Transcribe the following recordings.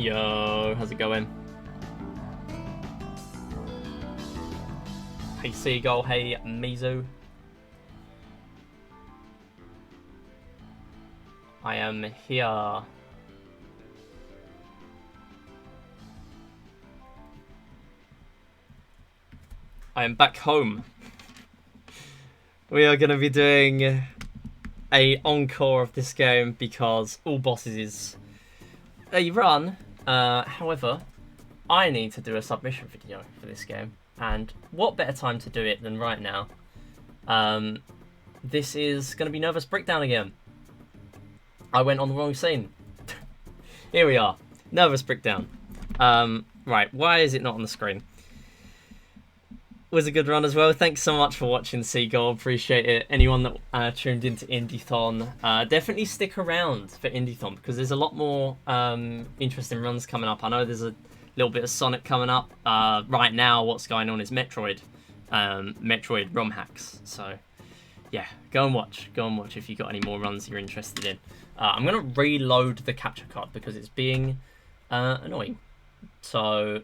Yo, how's it going? Hey Seagull, hey Mizu. I am here. I am back home. We are going to be doing a encore of this game because all bosses is a run. However, I need to do a submission video for this game. And what better time to do it than right now? This is going to be Nervous Brickdown again. I went on the wrong scene. Here we are. Nervous Brickdown. Right, why is it not on the screen? Was a good run as well. Thanks so much for watching, Seagull. Appreciate it. Anyone that tuned into Indie-thon, definitely stick around for Indie-thon because there's a lot more interesting runs coming up. I know there's a little bit of Sonic coming up. Right now, what's going on is Metroid ROM hacks. So, yeah, go and watch. Go and watch if you've got any more runs you're interested in. I'm going to reload the capture card because it's being annoying. So,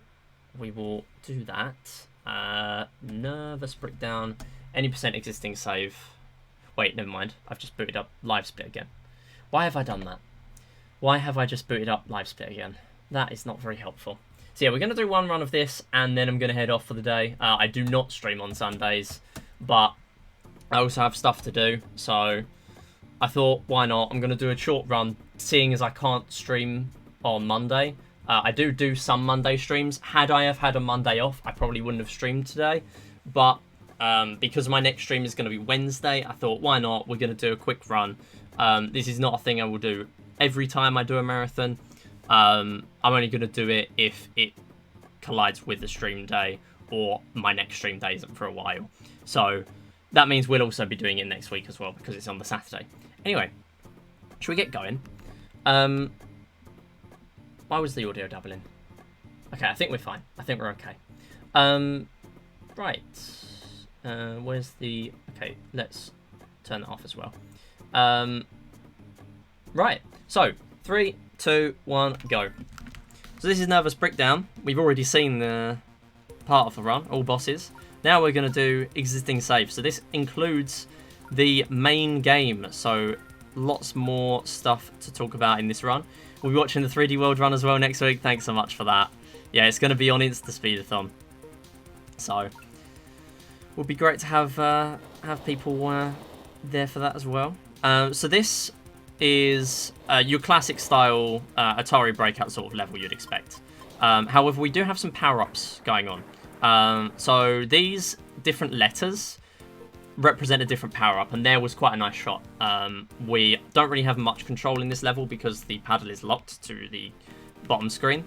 we will do that. Nervous Brickdown, any percent existing save. Wait, never mind. I've just booted up Live Split again. Why have I done that? Why have I just booted up Live Split again? That is not very helpful. So yeah, we're going to do one run of this, and then I'm going to head off for the day. I do not stream on Sundays, but I also have stuff to do, so I thought, why not? I'm going to do a short run, seeing as I can't stream on Monday. I do some Monday streams. Had I have had a Monday off, I probably wouldn't have streamed today. But because my next stream is going to be Wednesday, I thought, why not? We're going to do a quick run. This is not a thing I will do every time I do a marathon. I'm only going to do it if it collides with the stream day or my next stream day isn't for a while. So that means we'll also be doing it next week as well because it's on the Saturday. Anyway, should we get going? Why was the audio doubling? Okay, I think we're fine. I think we're okay. Right. Where's the... Okay, let's turn that off as well. Right. So, 3, 2, 1, go. So this is Nervous Brickdown. We've already seen the part of the run, all bosses. Now we're going to do existing saves. So this includes the main game. So lots more stuff to talk about in this run. We'll be watching the 3D World run as well next week. Thanks so much for that. Yeah, it's going to be on Insta-Speedathon. So, would be great to have people there for that as well. So this is your classic style Atari Breakout sort of level you'd expect. However, we do have some power-ups going on. So these different letters represent a different power-up, and there was quite a nice shot. We don't really have much control in this level because the paddle is locked to the bottom screen.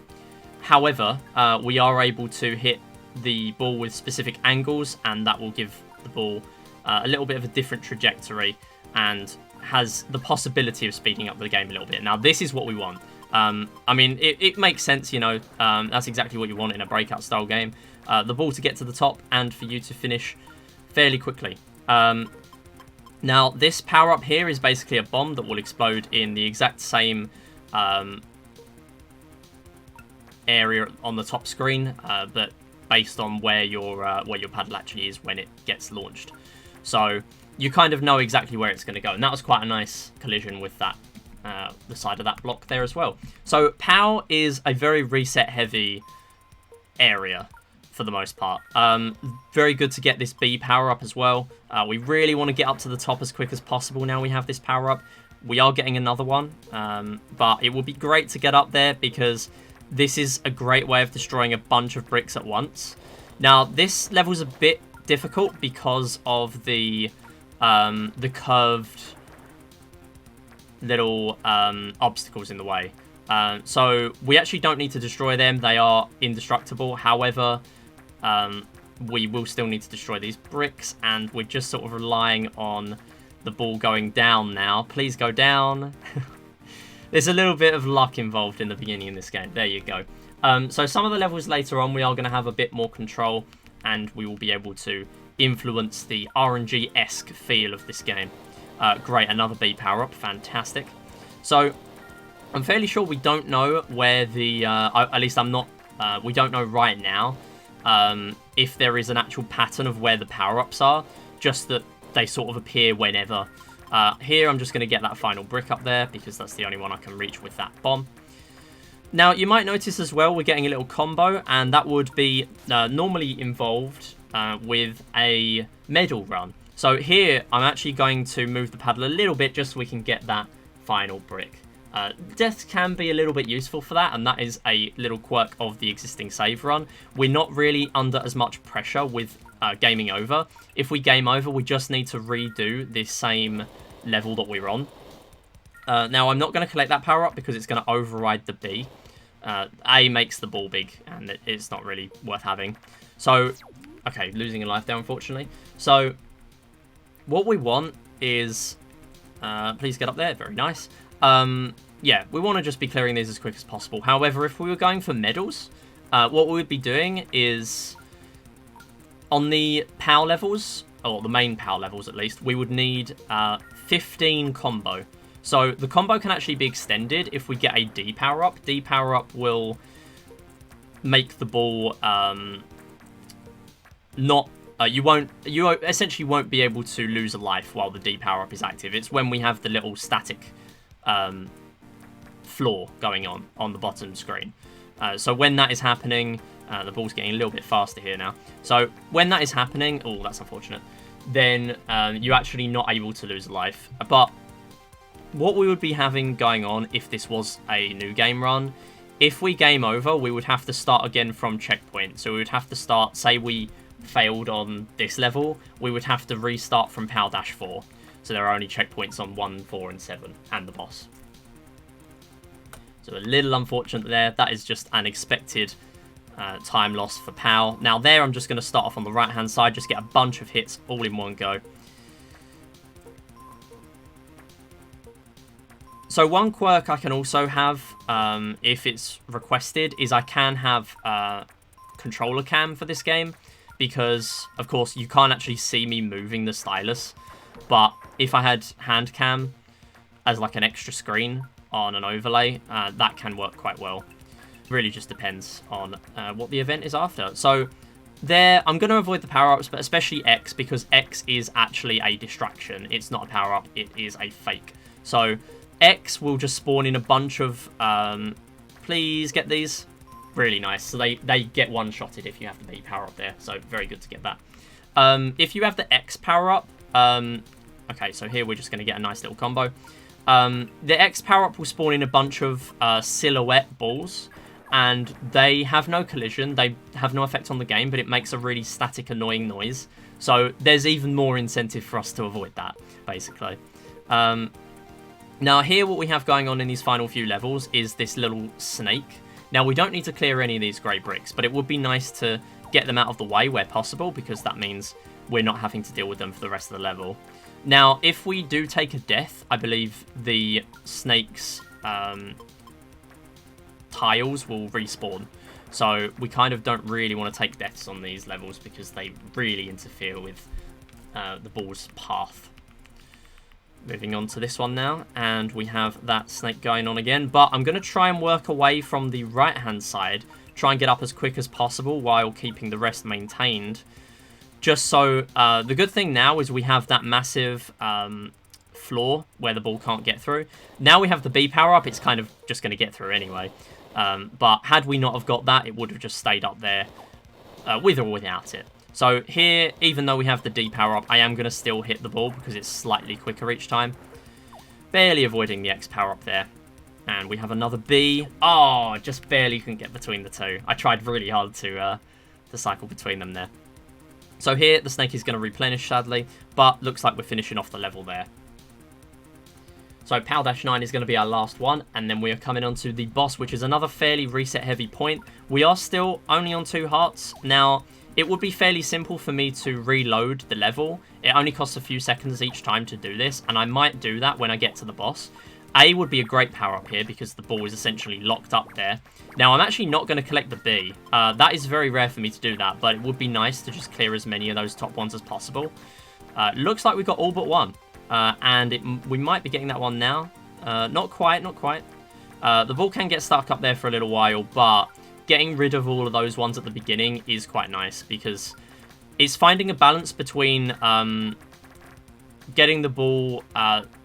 However, we are able to hit the ball with specific angles, and that will give the ball a little bit of a different trajectory and has the possibility of speeding up the game a little bit. Now, this is what we want. I mean, it makes sense, you know, that's exactly what you want in a breakout style game. The ball to get to the top and for you to finish fairly quickly. Now, this power-up here is basically a bomb that will explode in the exact same area on the top screen, but based on where your paddle actually is when it gets launched. So you kind of know exactly where it's going to go, and that was quite a nice collision with that the side of that block there as well. So POW is a very reset-heavy area for the most part. Very good to get this B power up as well. We really want to get up to the top as quick as possible now we have this power up. We are getting another one, but it would be great to get up there because this is a great way of destroying a bunch of bricks at once. Now, this level's a bit difficult because of the curved little obstacles in the way. So we actually don't need to destroy them. They are indestructible. However, we will still need to destroy these bricks, and we're just sort of relying on the ball going down now. Please go down. There's a little bit of luck involved in the beginning in this game. There you go. So some of the levels later on, we are going to have a bit more control, and we will be able to influence the RNG-esque feel of this game. Great, another B power-up. Fantastic. So I'm fairly sure we don't know where the... at least I'm not... we don't know right now if there is an actual pattern of where the power-ups are. Just that they sort of appear whenever. Here, I'm just going to get that final brick up there, because that's the only one I can reach with that bomb. Now, you might notice as well, we're getting a little combo, and that would be normally involved with a medal run. So here, I'm actually going to move the paddle a little bit, just so we can get that final brick. Death can be a little bit useful for that, and that is a little quirk of the existing save run. We're not really under as much pressure with gaming over. If we game over, we just need to redo this same level that we're on. Now, I'm not going to collect that power-up because it's going to override the B. A makes the ball big, and it's not really worth having. So, okay, losing a life there, unfortunately. So, what we want is... please get up there, very nice. Yeah, we want to just be clearing these as quick as possible. However, if we were going for medals, what we would be doing is... on the POW levels, or the main POW levels at least, we would need 15 combo. So the combo can actually be extended if we get a D power-up. D power-up will make the ball not... you essentially won't be able to lose a life while the D power-up is active. It's when we have the little static floor going on the bottom screen. So when that is happening... the ball's getting a little bit faster here now. So when that is happening... oh, that's unfortunate. Then you're actually not able to lose a life. But what we would be having going on if this was a new game run, if we game over, we would have to start again from checkpoint. So we would have to start... say we failed on this level, we would have to restart from POW-4. So there are only checkpoints on 1, 4, and 7, and the boss. So a little unfortunate there. That is just an expected... time loss for POW. Now there, I'm just going to start off on the right hand side, just get a bunch of hits all in one go. So one quirk I can also have, if it's requested, is I can have controller cam for this game, because of course you can't actually see me moving the stylus, but if I had hand cam as like an extra screen on an overlay, that can work quite well. Really just depends on what the event is after. So there, I'm going to avoid the power-ups, but especially X, because X is actually a distraction. It's not a power-up, it is a fake. So X will just spawn in a bunch of... please get these. Really nice. So they get one-shotted if you have the B power-up there. So very good to get that. If you have the X power-up... okay, so here we're just going to get a nice little combo. The X power-up will spawn in a bunch of silhouette balls. And they have no collision, they have no effect on the game, but it makes a really static, annoying noise. So there's even more incentive for us to avoid that, basically. Now here, what we have going on in these final few levels is this little snake. Now we don't need to clear any of these grey bricks, but it would be nice to get them out of the way where possible, because that means we're not having to deal with them for the rest of the level. Now, if we do take a death, I believe the snake's... tiles will respawn, so we kind of don't really want to take deaths on these levels because they really interfere with the ball's path. Moving on to this one now, and we have that snake going on again, but I'm going to try and work away from the right hand side, try and get up as quick as possible while keeping the rest maintained, just so the good thing now is we have that massive floor where the ball can't get through. Now we have the B power up, it's kind of just going to get through anyway. But had we not have got that, it would have just stayed up there with or without it. So here, even though we have the D power up, I am going to still hit the ball because it's slightly quicker each time. Barely avoiding the X power up there. And we have another B. Oh, just barely can get between the two. I tried really hard to cycle between them there. So here, the snake is going to replenish, sadly, but looks like we're finishing off the level there. So POW-9 is going to be our last one, and then we are coming on to the boss, which is another fairly reset-heavy point. We are still only on 2 hearts. Now, it would be fairly simple for me to reload the level. It only costs a few seconds each time to do this, and I might do that when I get to the boss. A would be a great power-up here, because the ball is essentially locked up there. Now, I'm actually not going to collect the B. That is very rare for me to do that, but it would be nice to just clear as many of those top ones as possible. Looks like we've got all but one. And we might be getting that one now. Not quite, not quite. The ball can get stuck up there for a little while, but getting rid of all of those ones at the beginning is quite nice because it's finding a balance between getting the ball,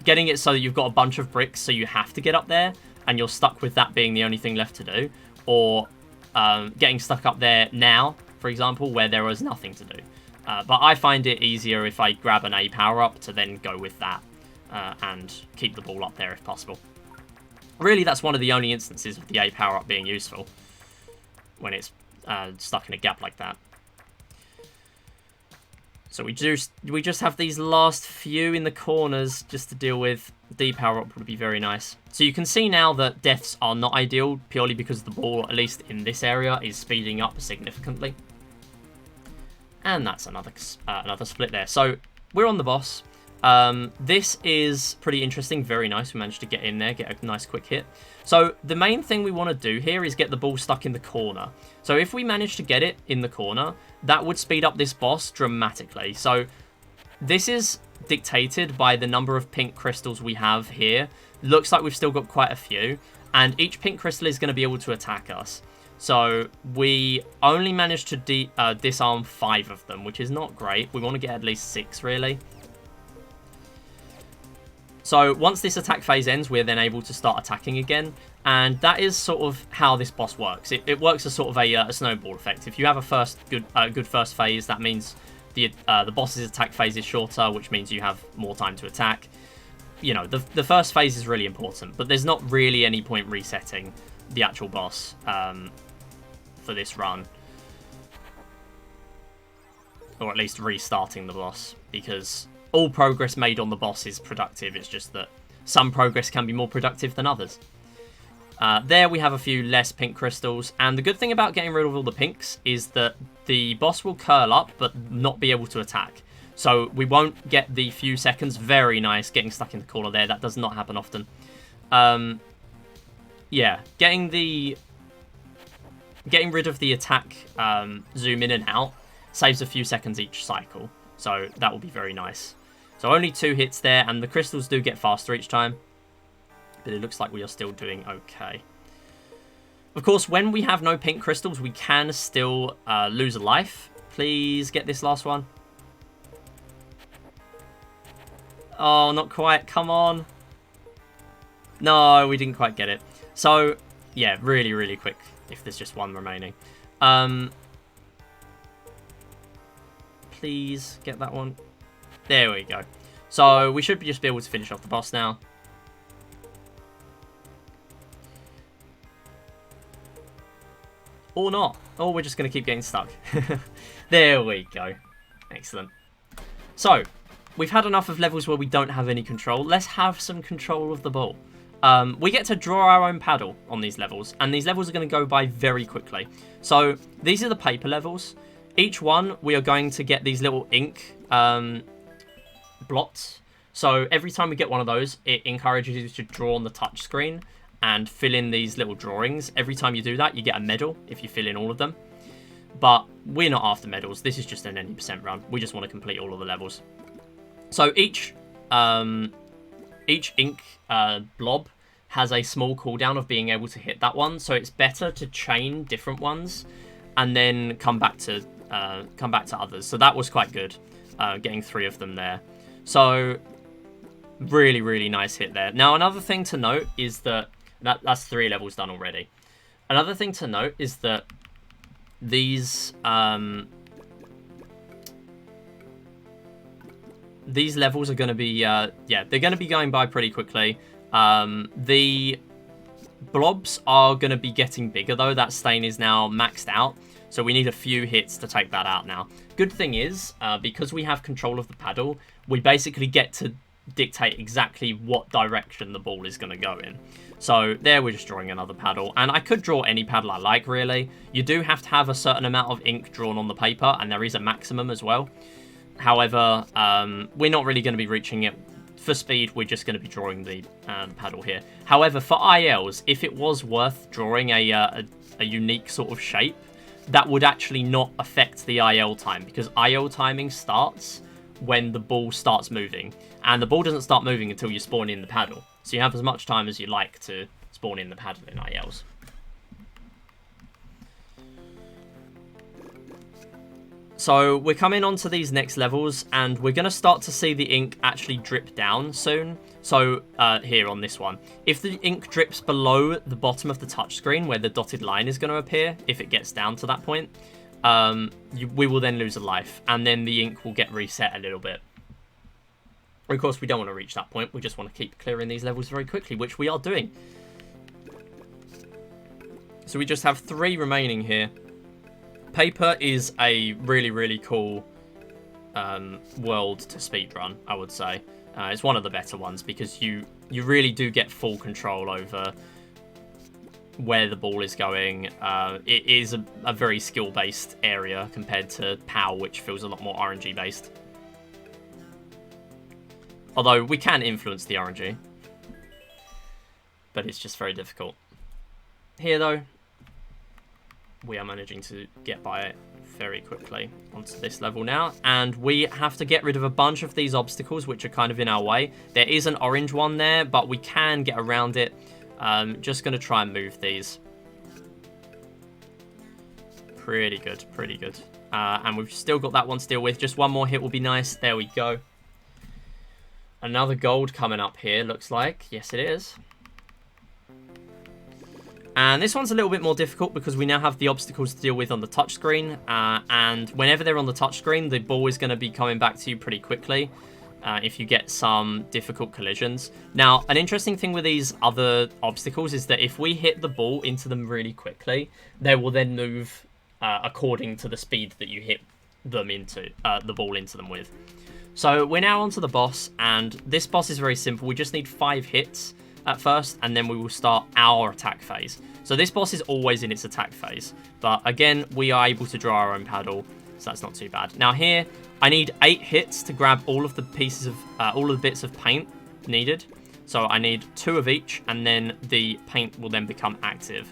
getting it so that you've got a bunch of bricks so you have to get up there and you're stuck with that being the only thing left to do, or getting stuck up there now, for example, where there is nothing to do. But I find it easier if I grab an A power-up to then go with that and keep the ball up there if possible. Really, that's one of the only instances of the A power-up being useful, when it's stuck in a gap like that. So we just have these last few in the corners just to deal with. D power-up would be very nice. So you can see now that deaths are not ideal, purely because the ball, at least in this area, is speeding up significantly. And that's another split there. So we're on the boss. This is pretty interesting, very nice. We managed to get in there, get a nice quick hit. So the main thing we want to do here is get the ball stuck in the corner. So if we manage to get it in the corner, that would speed up this boss dramatically. So this is dictated by the number of pink crystals we have here. Looks like we've still got quite a few, and each pink crystal is going to be able to attack us. So we only managed to disarm 5 of them, which is not great. We want to get at least 6, really. So once this attack phase ends, we're then able to start attacking again. And that is sort of how this boss works. It works as sort of a snowball effect. If you have a good first phase, that means the boss's attack phase is shorter, which means you have more time to attack. You know, the first phase is really important, but there's not really any point resetting the actual boss for this run. Or at least restarting the boss, because all progress made on the boss is productive. It's just that some progress can be more productive than others. There we have a few less pink crystals, and the good thing about getting rid of all the pinks is that the boss will curl up but not be able to attack. So we won't get the few seconds. Very nice, getting stuck in the corner there. That does not happen often. Yeah, getting rid of the attack zoom in and out saves a few seconds each cycle. So that will be very nice. So only 2 hits there, and the crystals do get faster each time. But it looks like we are still doing okay. Of course, when we have no pink crystals, we can still lose a life. Please get this last one. Oh, not quite. Come on. No, we didn't quite get it. So, yeah, really, really quick if there's just one remaining. Please get that one. There we go. So we should just be able to finish off the boss now. Or not. Or we're just going to keep getting stuck. There we go. Excellent. So, we've had enough of levels where we don't have any control. Let's have some control of the ball. We get to draw our own paddle on these levels, and these levels are going to go by very quickly. So, these are the paper levels. Each one, we are going to get these little ink blots. So every time we get one of those, it encourages you to draw on the touch screen and fill in these little drawings. Every time you do that, you get a medal if you fill in all of them. But we're not after medals. This is just an any % run. We just want to complete all of the levels. So each ink blob has a small cooldown of being able to hit that one. So it's better to chain different ones and then come back to others. So that was quite good, getting 3 of them there. So really, really nice hit there. Now, another thing to note is that's 3 levels done already. Another thing to note is that these levels are going to be, yeah, they're going to be going by pretty quickly. The blobs are going to be getting bigger, though. That stain is now maxed out. So we need a few hits to take that out now. Good thing is, because we have control of the paddle, we basically get to dictate exactly what direction the ball is going to go in. So there we're just drawing another paddle. And I could draw any paddle I like, really. You do have to have a certain amount of ink drawn on the paper, and there is a maximum as well. However, we're not really going to be reaching it. For speed, we're just going to be drawing the paddle here. However, for ILs, if it was worth drawing a unique sort of shape, that would actually not affect the IL time, because IL timing starts when the ball starts moving, and the ball doesn't start moving until you spawn in the paddle. So you have as much time as you like to spawn spawn in the paddle in IELs. So we're coming on to these next levels, and we're going to start to see the ink actually drip down soon. So here on this one, if the ink drips below the bottom of the touchscreen where the dotted line is going to appear, if it gets down to that point, we will then lose a life, and then the ink will get reset a little bit. Of course, we don't want to reach that point. We just want to keep clearing these levels very quickly, which we are doing. So we just have 3 remaining here. Paper is a really, really cool world to speedrun, I would say. It's one of the better ones because you really do get full control over where the ball is going. It is a very skill-based area compared to POW, which feels a lot more RNG-based. Although we can influence the RNG, but it's just very difficult. Here, though, we are managing to get by it very quickly onto this level now, and we have to get rid of a bunch of these obstacles which are kind of in our way. There is an orange one there, but we can get around it. Just going to try and move these. Pretty good, pretty good. And we've still got that one to deal with. Just one more hit will be nice. There we go. Another gold coming up here, looks like. Yes, it is. And this one's a little bit more difficult because we now have the obstacles to deal with on the touchscreen. And whenever they're on the touchscreen, the ball is going to be coming back to you pretty quickly if you get some difficult collisions. Now, an interesting thing with these other obstacles is that if we hit the ball into them really quickly, they will then move according to the speed that you hit them into, the ball into them with. So we're now onto the boss, and this boss is very simple. We just need 5 hits at first, and then we will start our attack phase. So this boss is always in its attack phase, but again, we are able to draw our own paddle, so that's not too bad. Now here, I need 8 hits to grab all of the pieces of, all of the bits of paint needed. So I need 2 of each, and then the paint will then become active.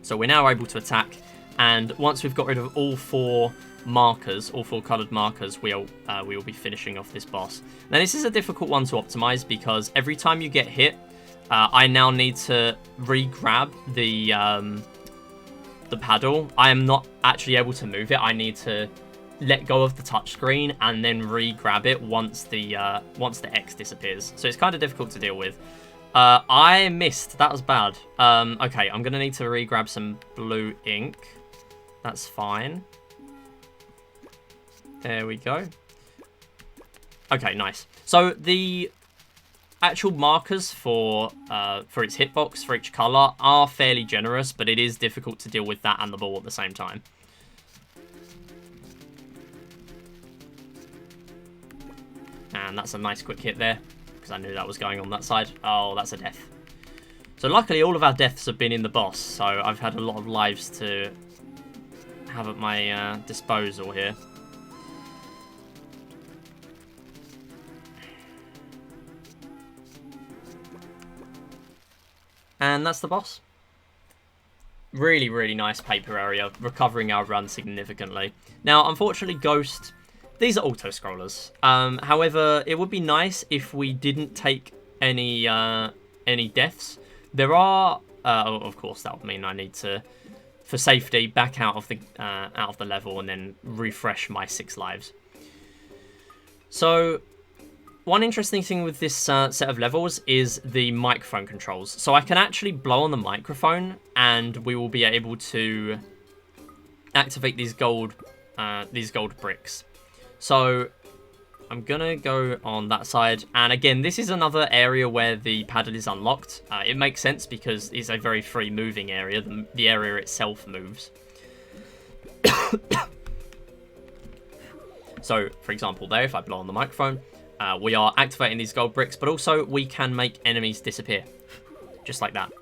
So we're now able to attack, and once we've got rid of all 4 markers, all 4 coloured markers, we will be finishing off this boss. Now this is a difficult one to optimize because every time you get hit, I now need to re-grab the paddle. I am not actually able to move it. I need to let go of the touchscreen and then re-grab it once the X disappears. So it's kind of difficult to deal with. I missed. That was bad. Okay, I'm gonna need to re-grab some blue ink. That's fine. There we go. Okay, nice. So the actual markers for its hitbox for each color are fairly generous, but it is difficult to deal with that and the ball at the same time. And that's a nice quick hit there, because I knew that was going on that side. Oh, that's a death. So luckily all of our deaths have been in the boss, so I've had a lot of lives to have at my disposal here. And that's the boss. Really, really nice paper area, recovering our run significantly. Now, unfortunately, Ghost, these are auto-scrollers. However, it would be nice if we didn't take any deaths. There are, of course, that would mean I need to, for safety, back out of the level and then refresh my 6 lives. So one interesting thing with this set of levels is the microphone controls. So I can actually blow on the microphone and we will be able to activate these gold bricks. So I'm gonna go on that side, and again, this is another area where the paddle is unlocked. It makes sense because it's a very free moving area. The area itself moves. So, for example, there, if I blow on the microphone, we are activating these gold bricks, but also we can make enemies disappear, just like that.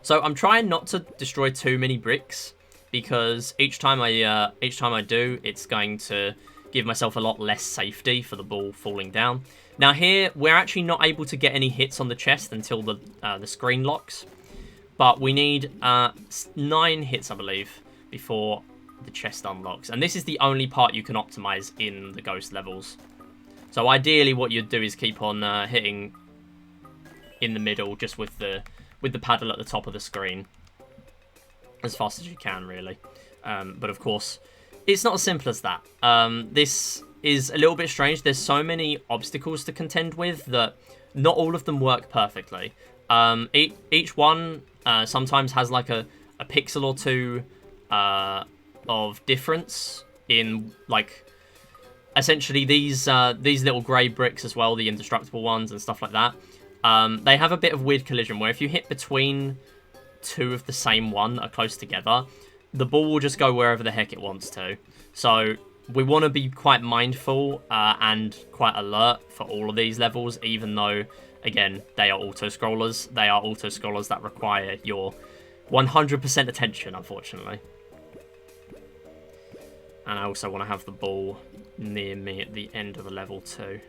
So I'm trying not to destroy too many bricks, because each time I do, it's going to give myself a lot less safety for the ball falling down. Now here, we're actually not able to get any hits on the chest until the screen locks, but we need 9 hits, I believe, before the chest unlocks. And this is the only part you can optimize in the Ghost levels. So ideally what you'd do is keep on hitting in the middle, just with the paddle at the top of the screen, as fast as you can, really. But of course, it's not as simple as that. This is a little bit strange. There's so many obstacles to contend with that not all of them work perfectly. Each one sometimes has like a pixel or two of difference in, like, essentially these little grey bricks as well, the indestructible ones and stuff like that. They have a bit of weird collision where if you hit between two of the same one that are close together, the ball will just go wherever the heck it wants to. So we want to be quite mindful and quite alert for all of these levels, even though, again, they are auto-scrollers. They are auto-scrollers that require your 100% attention, unfortunately. And I also want to have the ball near me at the end of the level too.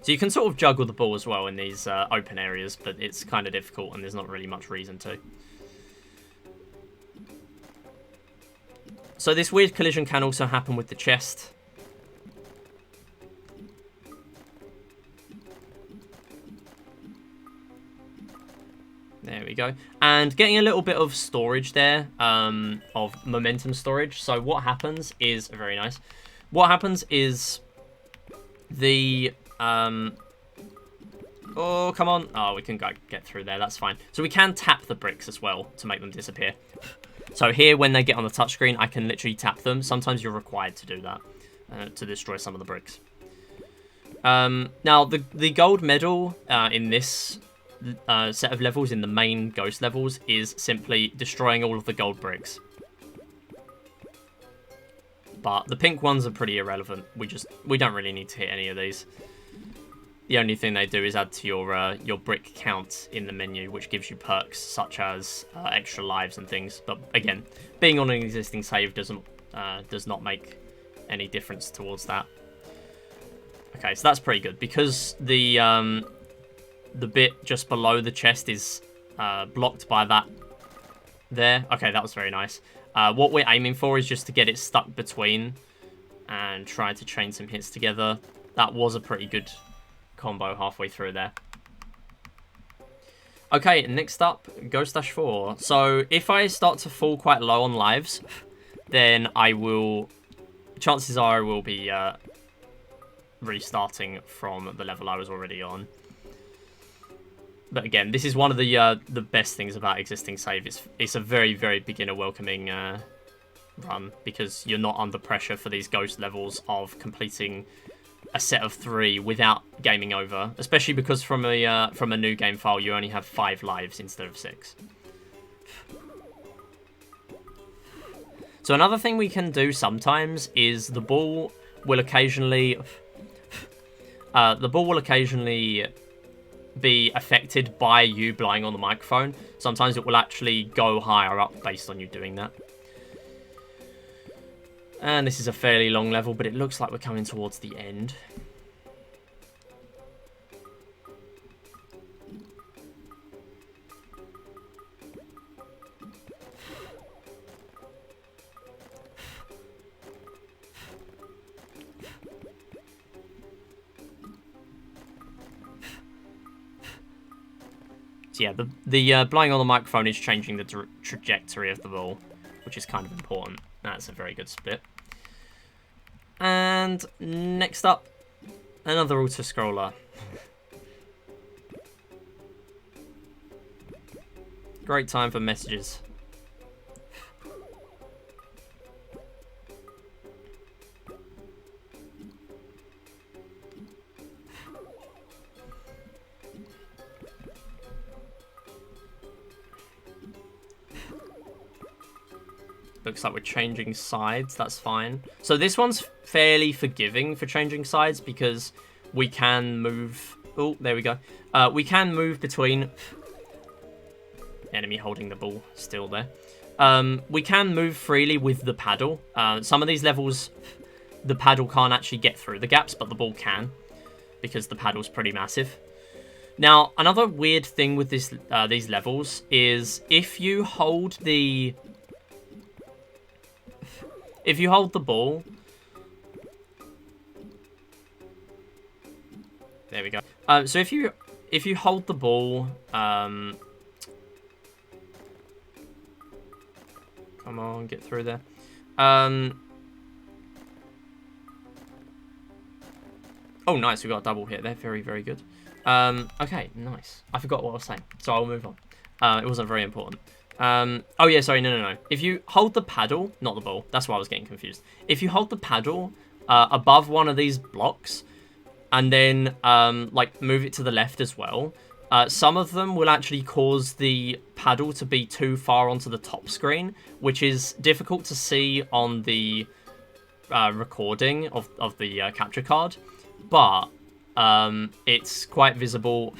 So you can sort of juggle the ball as well in these open areas, but it's kind of difficult and there's not really much reason to. So this weird collision can also happen with the chest. There we go. And getting a little bit of storage there, of momentum storage. So what happens is, very nice. What happens is the, oh, come on. Oh, we can get through there. That's fine. So we can tap the bricks as well to make them disappear. So here, when they get on the touchscreen, I can literally tap them. Sometimes you're required to do that to destroy some of the bricks. Now, the gold medal in this set of levels, in the main ghost levels, is simply destroying all of the gold bricks. But the pink ones are pretty irrelevant. We don't really need to hit any of these. The only thing they do is add to your brick count in the menu, which gives you perks such as extra lives and things. But again, being on an existing save does not make any difference towards that. Okay, so that's pretty good because the bit just below the chest is blocked by that there. Okay, that was very nice. What we're aiming for is just to get it stuck between and try to chain some hits together. That was a pretty good combo halfway through there. Okay, next up, Ghost Dash 4. So if I start to fall quite low on lives, then chances are I will be restarting from the level I was already on. But again, this is one of the best things about existing save. It's a very, very beginner welcoming run because you're not under pressure for these ghost levels of completing a set of 3 without gaming over, especially because from a new game file you only have 5 lives instead of 6. So another thing we can do sometimes is the ball will occasionally be affected by you blowing on the microphone. Sometimes it will actually go higher up based on you doing that. And this is a fairly long level, but it looks like we're coming towards the end. So yeah, the blowing on the microphone is changing the trajectory of the ball, which is kind of important. That's a very good split. And next up, another auto-scroller. Great time for messages. Looks like we're changing sides. That's fine. So this one's fairly forgiving for changing sides because we can move... Oh, there we go. We can move between... Enemy holding the ball still there. We can move freely with the paddle. Some of these levels, the paddle can't actually get through the gaps, but the ball can because the paddle's pretty massive. Now, another weird thing with these levels is if you hold the... If you hold the ball... There we go. So if if you hold the ball, come on, get through there. Oh, nice. We got a double hit there. Very, very good. Okay, nice. I forgot what I was saying, so I'll move on. It wasn't very important. Oh, yeah, sorry. No. If you hold the paddle, not the ball. That's why I was getting confused. If you hold the paddle above one of these blocks and then, like, move it to the left as well, some of them will actually cause the paddle to be too far onto the top screen, which is difficult to see on the recording of the capture card. But it's quite visible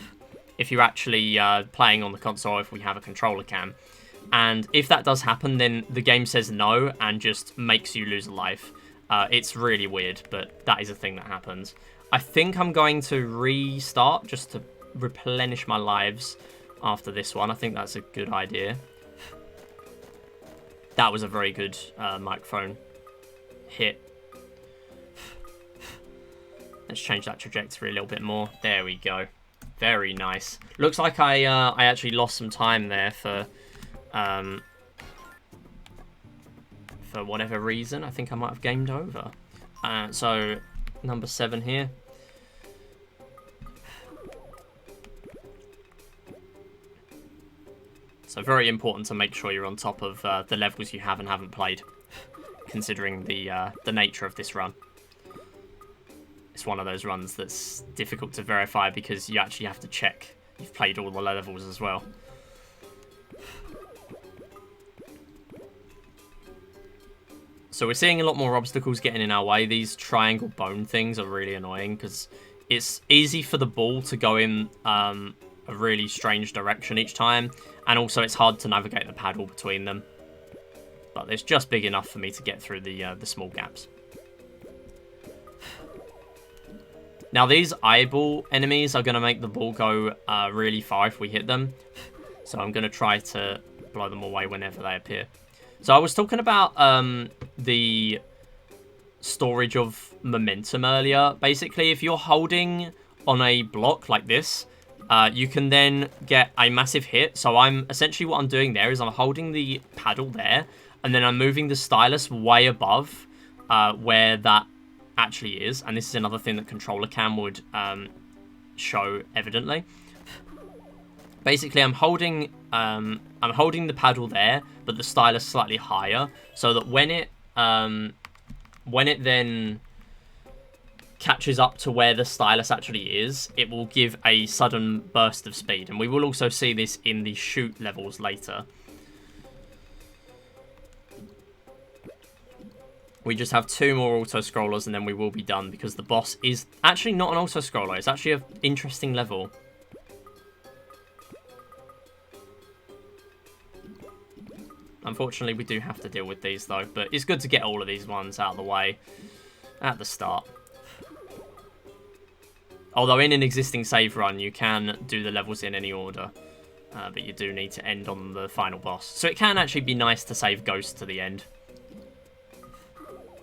if you're actually playing on the console, if we have a controller cam. And if that does happen, then the game says no and just makes you lose a life. It's really weird, but that is a thing that happens. I think I'm going to restart just to replenish my lives after this one. I think that's a good idea. That was a very good microphone hit. Let's change that trajectory a little bit more. There we go. Very nice. Looks like I actually lost some time there for whatever reason. I think I might have gamed over. So number 7 here. So very important to make sure you're on top of the levels you have and haven't played, considering the nature of this run. It's one of those runs that's difficult to verify because you actually have to check you've played all the levels as well. So we're seeing a lot more obstacles getting in our way. These triangle bone things are really annoying because it's easy for the ball to go in a really strange direction each time, and also it's hard to navigate the paddle between them. But it's just big enough for me to get through the small gaps. Now, these eyeball enemies are going to make the ball go really far if we hit them. So I'm going to try to blow them away whenever they appear. So I was talking about the storage of momentum earlier. Basically, if you're holding on a block like this, you can then get a massive hit. So essentially what I'm doing there is I'm holding the paddle there, and then I'm moving the stylus way above where that actually is, and this is another thing that controller cam would show evidently. Basically, I'm holding the paddle there, but the stylus slightly higher, so that when it then catches up to where the stylus actually is, it will give a sudden burst of speed, and we will also see this in the shoot levels later. We just have 2 more auto-scrollers and then we will be done, because the boss is actually not an auto-scroller. It's actually an interesting level. Unfortunately, we do have to deal with these though, but it's good to get all of these ones out of the way at the start. Although in an existing save run, you can do the levels in any order, but you do need to end on the final boss. So it can actually be nice to save Ghost to the end.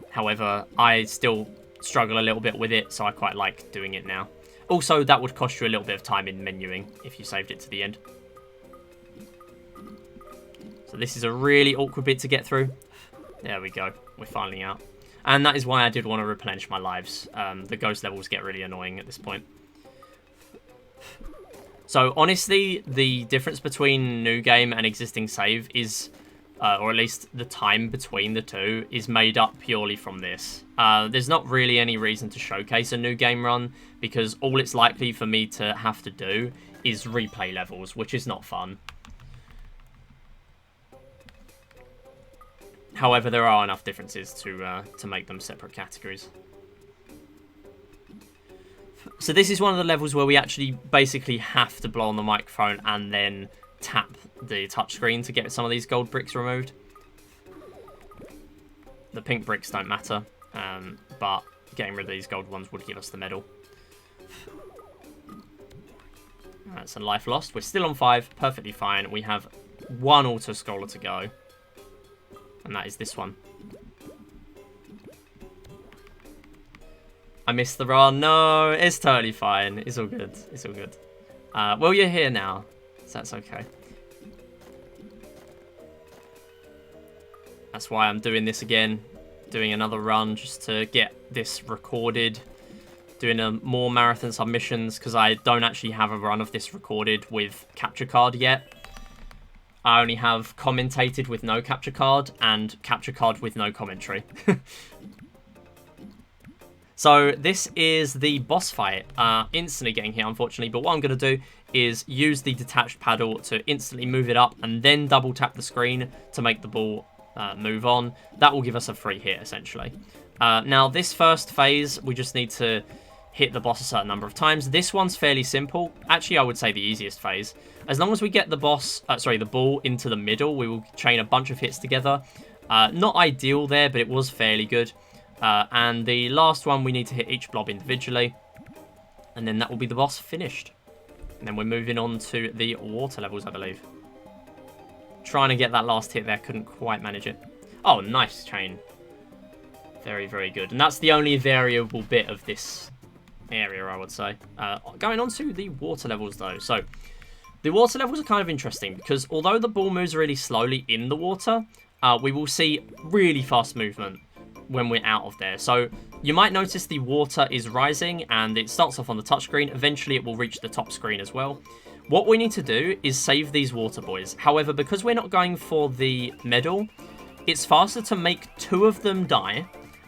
However, I still struggle a little bit with it, so I quite like doing it now. Also, that would cost you a little bit of time in menuing if you saved it to the end. So this is a really awkward bit to get through. There we go. We're finally out. And that is why I did want to replenish my lives. The ghost levels get really annoying at this point. So honestly, the difference between new game and existing save is... or at least the time between the two, is made up purely from this. There's not really any reason to showcase a new game run, because all it's likely for me to have to do is replay levels, which is not fun. However, there are enough differences to make them separate categories. So this is one of the levels where we actually basically have to blow on the microphone and then tap the touchscreen to get some of these gold bricks removed. The pink bricks don't matter, but getting rid of these gold ones would give us the medal. That's a life lost. We're still on 5, perfectly fine. We have 1 auto-scroller to go, and that is this one. I missed the run. No, it's totally fine. It's all good. It's all good. Well, you're here now, so that's okay. That's why I'm doing this again, doing another run just to get this recorded, doing more marathon submissions, because I don't actually have a run of this recorded with capture card yet. I only have commentated with no capture card and capture card with no commentary. So this is the boss fight. Instantly getting hit, unfortunately, but what I'm going to do is use the detached paddle to instantly move it up and then double tap the screen to make the ball move on. That will give us a free hit, essentially. Now, this first phase, we just need to hit the boss a certain number of times. This one's fairly simple. Actually, I would say the easiest phase. As long as we get the the ball into the middle, we will chain a bunch of hits together. Not ideal there, but it was fairly good. And the last one, we need to hit each blob individually. And then that will be the boss finished. And then we're moving on to the water levels, I believe. Trying to get that last hit there, couldn't quite manage it. Oh, nice chain. Very, very good. And that's the only variable bit of this area, I would say. Going on to the water levels, though. So, the water levels are kind of interesting because although the ball moves really slowly in the water, we will see really fast movement when we're out of there. So, you might notice the water is rising and it starts off on the touchscreen. Eventually, it will reach the top screen as well. What we need to do is save these water boys. However, because we're not going for the medal, it's faster to make 2 of them die,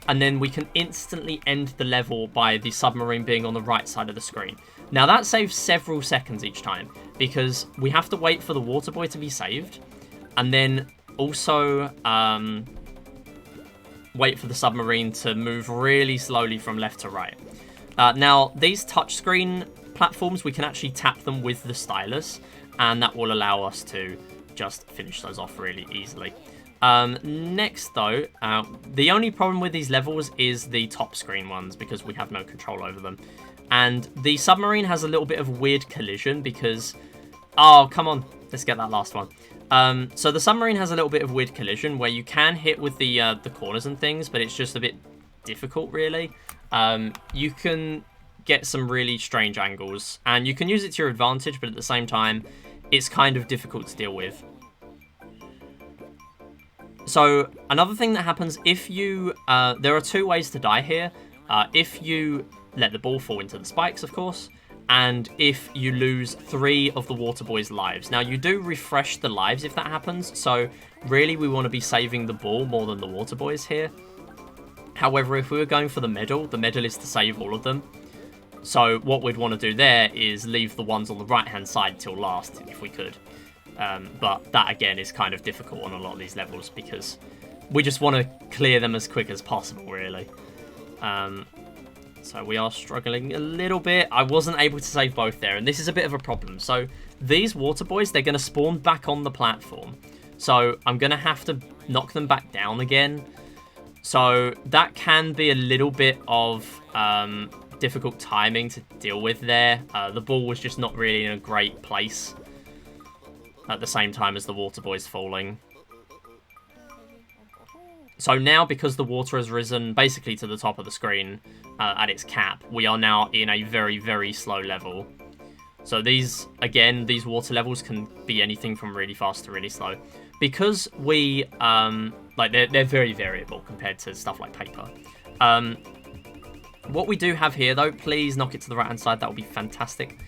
and then we can instantly end the level by the submarine being on the right side of the screen. Now, that saves several seconds each time, because we have to wait for the water boy to be saved, and then also wait for the submarine to move really slowly from left to right. Now, these touchscreen platforms, we can actually tap them with the stylus, and that will allow us to just finish those off really easily. Next, though, the only problem with these levels is the top screen ones, because we have no control over them. And the submarine has a little bit of weird collision because... Oh, come on. Let's get that last one. So the submarine has a little bit of weird collision where you can hit with the corners and things, but it's just a bit difficult, really. You can get some really strange angles, and you can use it to your advantage, but at the same time, it's kind of difficult to deal with. So, another thing that happens if you... there are 2 ways to die here. If you let the ball fall into the spikes, of course, and if you lose 3 of the water boy's lives. Now, you do refresh the lives if that happens, so really we want to be saving the ball more than the water boys here. However, if we were going for the medal is to save all of them. So what we'd want to do there is leave the ones on the right-hand side till last, if we could. But that, again, is kind of difficult on a lot of these levels because we just want to clear them as quick as possible, really. So we are struggling a little bit. I wasn't able to save both there, and this is a bit of a problem. So these water boys, they're going to spawn back on the platform. So I'm going to have to knock them back down again. So that can be a little bit of difficult timing to deal with there. The ball was just not really in a great place at the same time as the water boy's falling. So now, because the water has risen basically to the top of the screen at its cap, we are now in a very, very slow level. So these, again, these water levels can be anything from really fast to really slow. Because we, they're very variable compared to stuff like paper. What we do have here, though, please knock it to the right-hand side. That would be fantastic.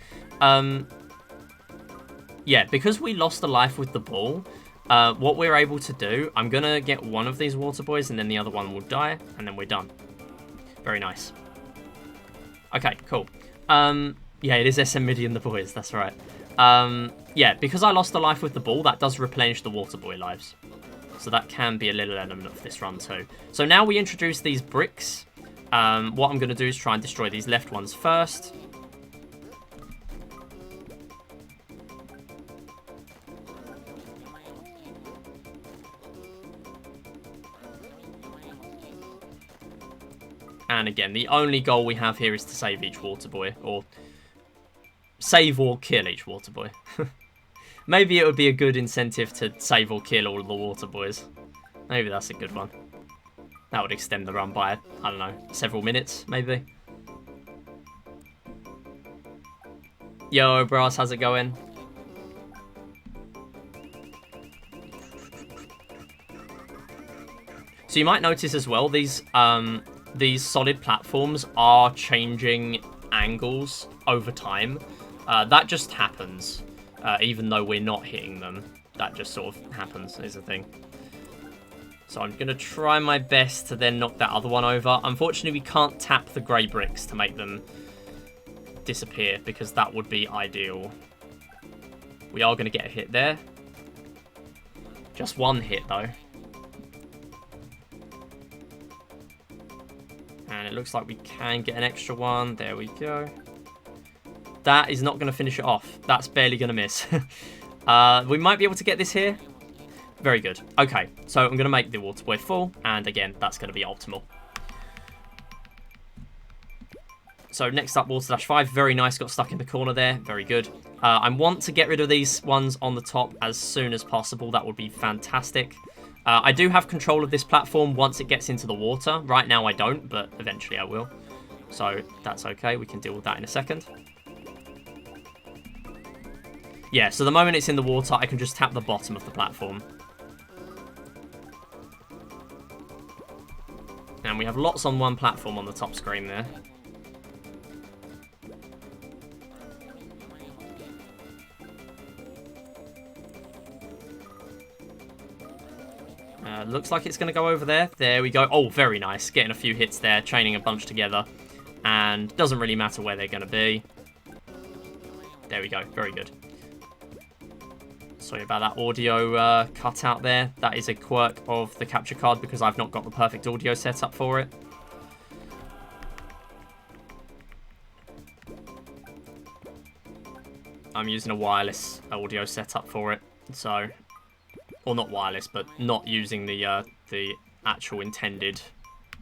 Yeah, because we lost a life with the ball, what we're able to do, I'm going to get one of these water boys and then the other one will die, and then we're done. Very nice. Okay, cool. Yeah, it is SM Midi and the boys, that's right. Yeah, because I lost a life with the ball, that does replenish the water boy lives. So that can be a little element of this run too. So now we introduce these bricks. What I'm going to do is try and destroy these left ones first. And again, the only goal we have here is to save each water boy, or save or kill each water boy. Maybe it would be a good incentive to save or kill all of the water boys. Maybe that's a good one. That would extend the run by, I don't know, several minutes, maybe. Yo, Brass, how's it going? So you might notice as well, these solid platforms are changing angles over time. That just happens, even though we're not hitting them. That just sort of happens, is the thing. So I'm going to try my best to then knock that other one over. Unfortunately, we can't tap the grey bricks to make them disappear, because that would be ideal. We are going to get a hit there. Just one hit, though. And it looks like we can get an extra one. There we go. That is not going to finish it off. That's barely going to miss. We might be able to get this here. Very good. Okay, so I'm going to make the water boy full. And again, that's going to be optimal. So next up, Water Dash 5. Very nice. Got stuck in the corner there. Very good. I want to get rid of these ones on the top as soon as possible. That would be fantastic. I do have control of this platform once it gets into the water. Right now I don't, but eventually I will. So that's okay. We can deal with that in a second. Yeah, so the moment it's in the water, I can just tap the bottom of the platform. And we have lots on one platform on the top screen there. Looks like it's going to go over there. There we go. Oh, very nice. Getting a few hits there, chaining a bunch together. And doesn't really matter where they're going to be. There we go. Very good. Sorry about that audio cut out there. That is a quirk of the capture card because I've not got the perfect audio set up for it. I'm using a wireless audio setup for it, so... Or not wireless, but not using the actual intended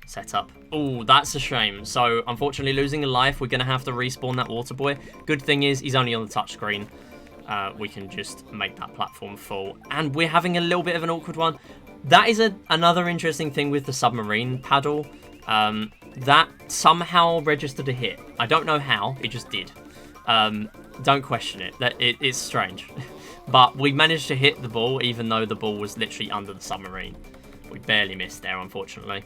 setup. Oh, that's a shame. So, unfortunately, losing a life, we're going to have to respawn that water boy. Good thing is, he's only on the touchscreen. We can just make that platform full. And we're having a little bit of an awkward one. That is another interesting thing with the submarine paddle. That somehow registered a hit. I don't know how, it just did. Don't question it. It's strange. But we managed to hit the ball, even though the ball was literally under the submarine. We barely missed there, unfortunately.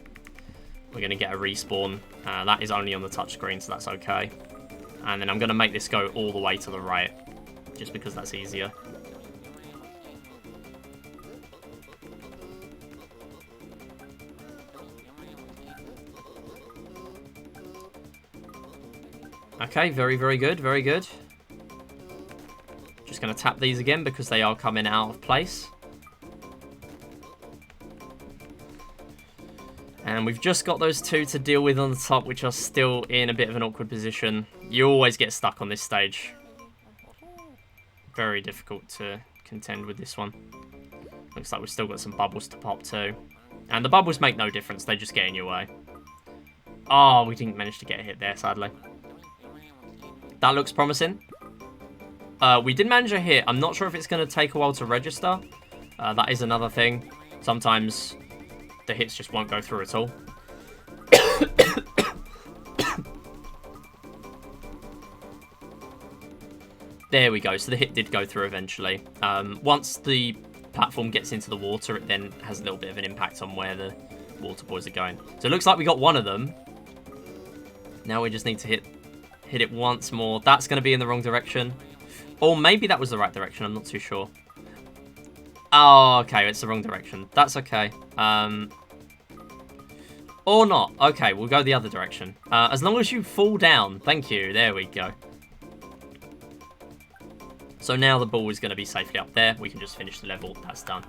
We're going to get a respawn. That is only on the touchscreen, so that's okay. And then I'm going to make this go all the way to the right, just because that's easier. Okay, very, very good, very good. Just going to tap these again because they are coming out of place. And we've just got those two to deal with on the top, which are still in a bit of an awkward position. You always get stuck on this stage. Very difficult to contend with this one. Looks like we've still got some bubbles to pop too. And the bubbles make no difference, they just get in your way. Oh, we didn't manage to get a hit there, sadly. That looks promising. We did manage a hit. I'm not sure if it's going to take a while to register. That is another thing. Sometimes the hits just won't go through at all. There we go. So the hit did go through eventually. Once the platform gets into the water, it then has a little bit of an impact on where the water boys are going. So it looks like we got one of them. Now we just need to hit it once more. That's going to be in the wrong direction. Or maybe that was the right direction. I'm not too sure. Oh, okay. It's the wrong direction. That's okay. Or not. Okay, we'll go the other direction. As long as you fall down. Thank you. There we go. So now the ball is going to be safely up there. We can just finish the level. That's done.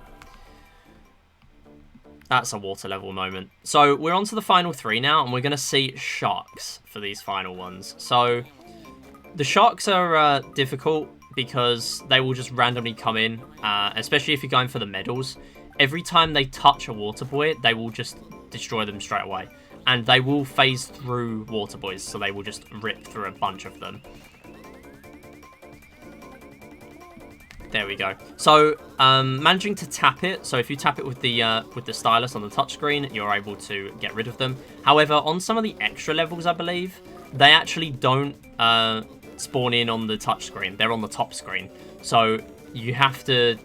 That's a water level moment. So we're on to the final three now, and we're going to see sharks for these final ones. So the sharks are difficult because they will just randomly come in, especially if you're going for the medals. Every time they touch a water boy, they will just destroy them straight away. And they will phase through water boys, so they will just rip through a bunch of them. There we go. So, managing to tap it. So if you tap it with the stylus on the touchscreen, you're able to get rid of them. However, on some of the extra levels, I believe, they actually don't spawn in on the touch screen. They're on the top screen. So you have to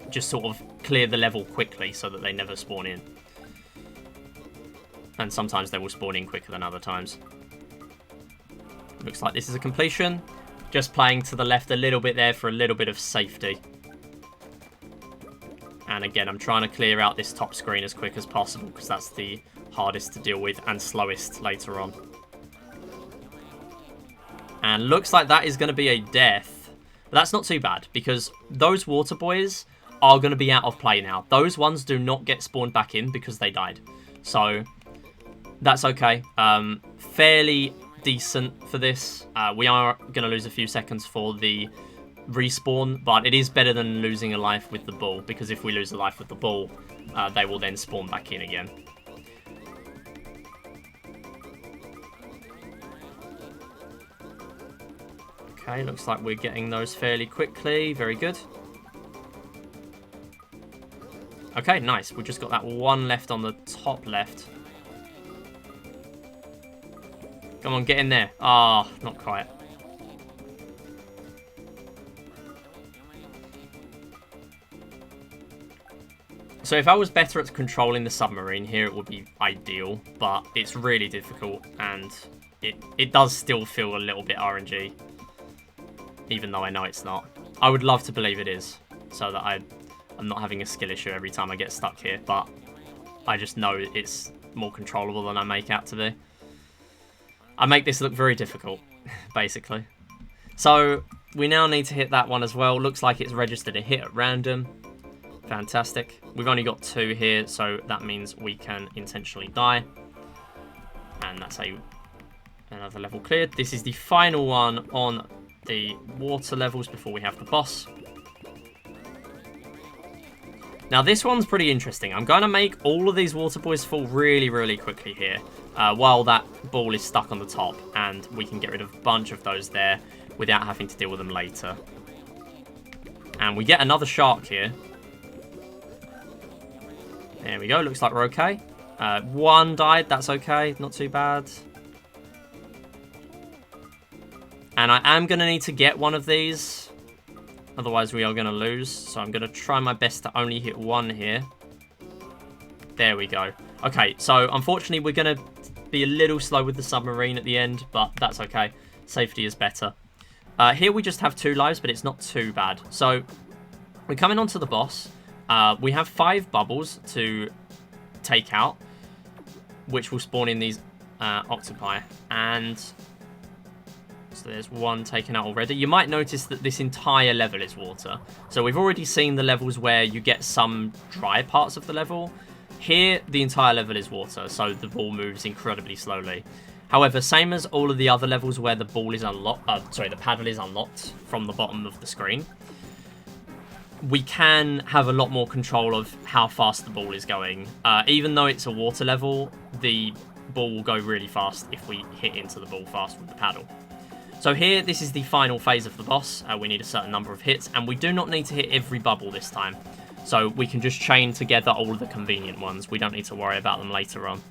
just sort of clear the level quickly so that they never spawn in. And sometimes they will spawn in quicker than other times. Looks like this is a completion. Just playing to the left a little bit there for a little bit of safety. And again, I'm trying to clear out this top screen as quick as possible because that's the hardest to deal with and slowest later on. And looks like that is going to be a death. But that's not too bad because those water boys are going to be out of play now. Those ones do not get spawned back in because they died. So that's okay. Fairly decent for this. We are going to lose a few seconds for the respawn, but it is better than losing a life with the bull, because if we lose a life with the bull, they will then spawn back in again. Okay, looks like we're getting those fairly quickly. Very good. Okay, nice. We've just got that one left on the top left. Come on, get in there. Ah, not quite. So if I was better at controlling the submarine here, it would be ideal, but it's really difficult, and it does still feel a little bit RNG, even though I know it's not. I would love to believe it is, so that I'm not having a skill issue every time I get stuck here, but I just know it's more controllable than I make out to be. I make this look very difficult, basically. So we now need to hit that one as well. Looks like it's registered a hit at random. Fantastic. We've only got 2 here, so that means we can intentionally die. And that's another level cleared. This is the final one on the water levels before we have the boss. Now this one's pretty interesting. I'm going to make all of these water boys fall really, really quickly here, while that ball is stuck on the top, and we can get rid of a bunch of those there without having to deal with them later. And we get another shark here. There we go, looks like we're okay. 1 died, that's okay, not too bad. And I am going to need to get one of these, otherwise we are going to lose. So I'm going to try my best to only hit 1 here. There we go. Okay, so unfortunately we're going to be a little slow with the submarine at the end, but that's okay. Safety is better. Here we just have 2 lives, but it's not too bad. So we're coming on to the boss. We have 5 bubbles to take out, which will spawn in these octopi. And so there's 1 taken out already. You might notice that this entire level is water. So we've already seen the levels where you get some dry parts of the level. Here, the entire level is water, so the ball moves incredibly slowly. However, same as all of the other levels where the ball is unlocked, the paddle is unlocked from the bottom of the screen, we can have a lot more control of how fast the ball is going. Even though it's a water level, the ball will go really fast if we hit into the ball fast with the paddle. So here, this is the final phase of the boss. We need a certain number of hits, and we do not need to hit every bubble this time. So we can just chain together all of the convenient ones. We don't need to worry about them later on.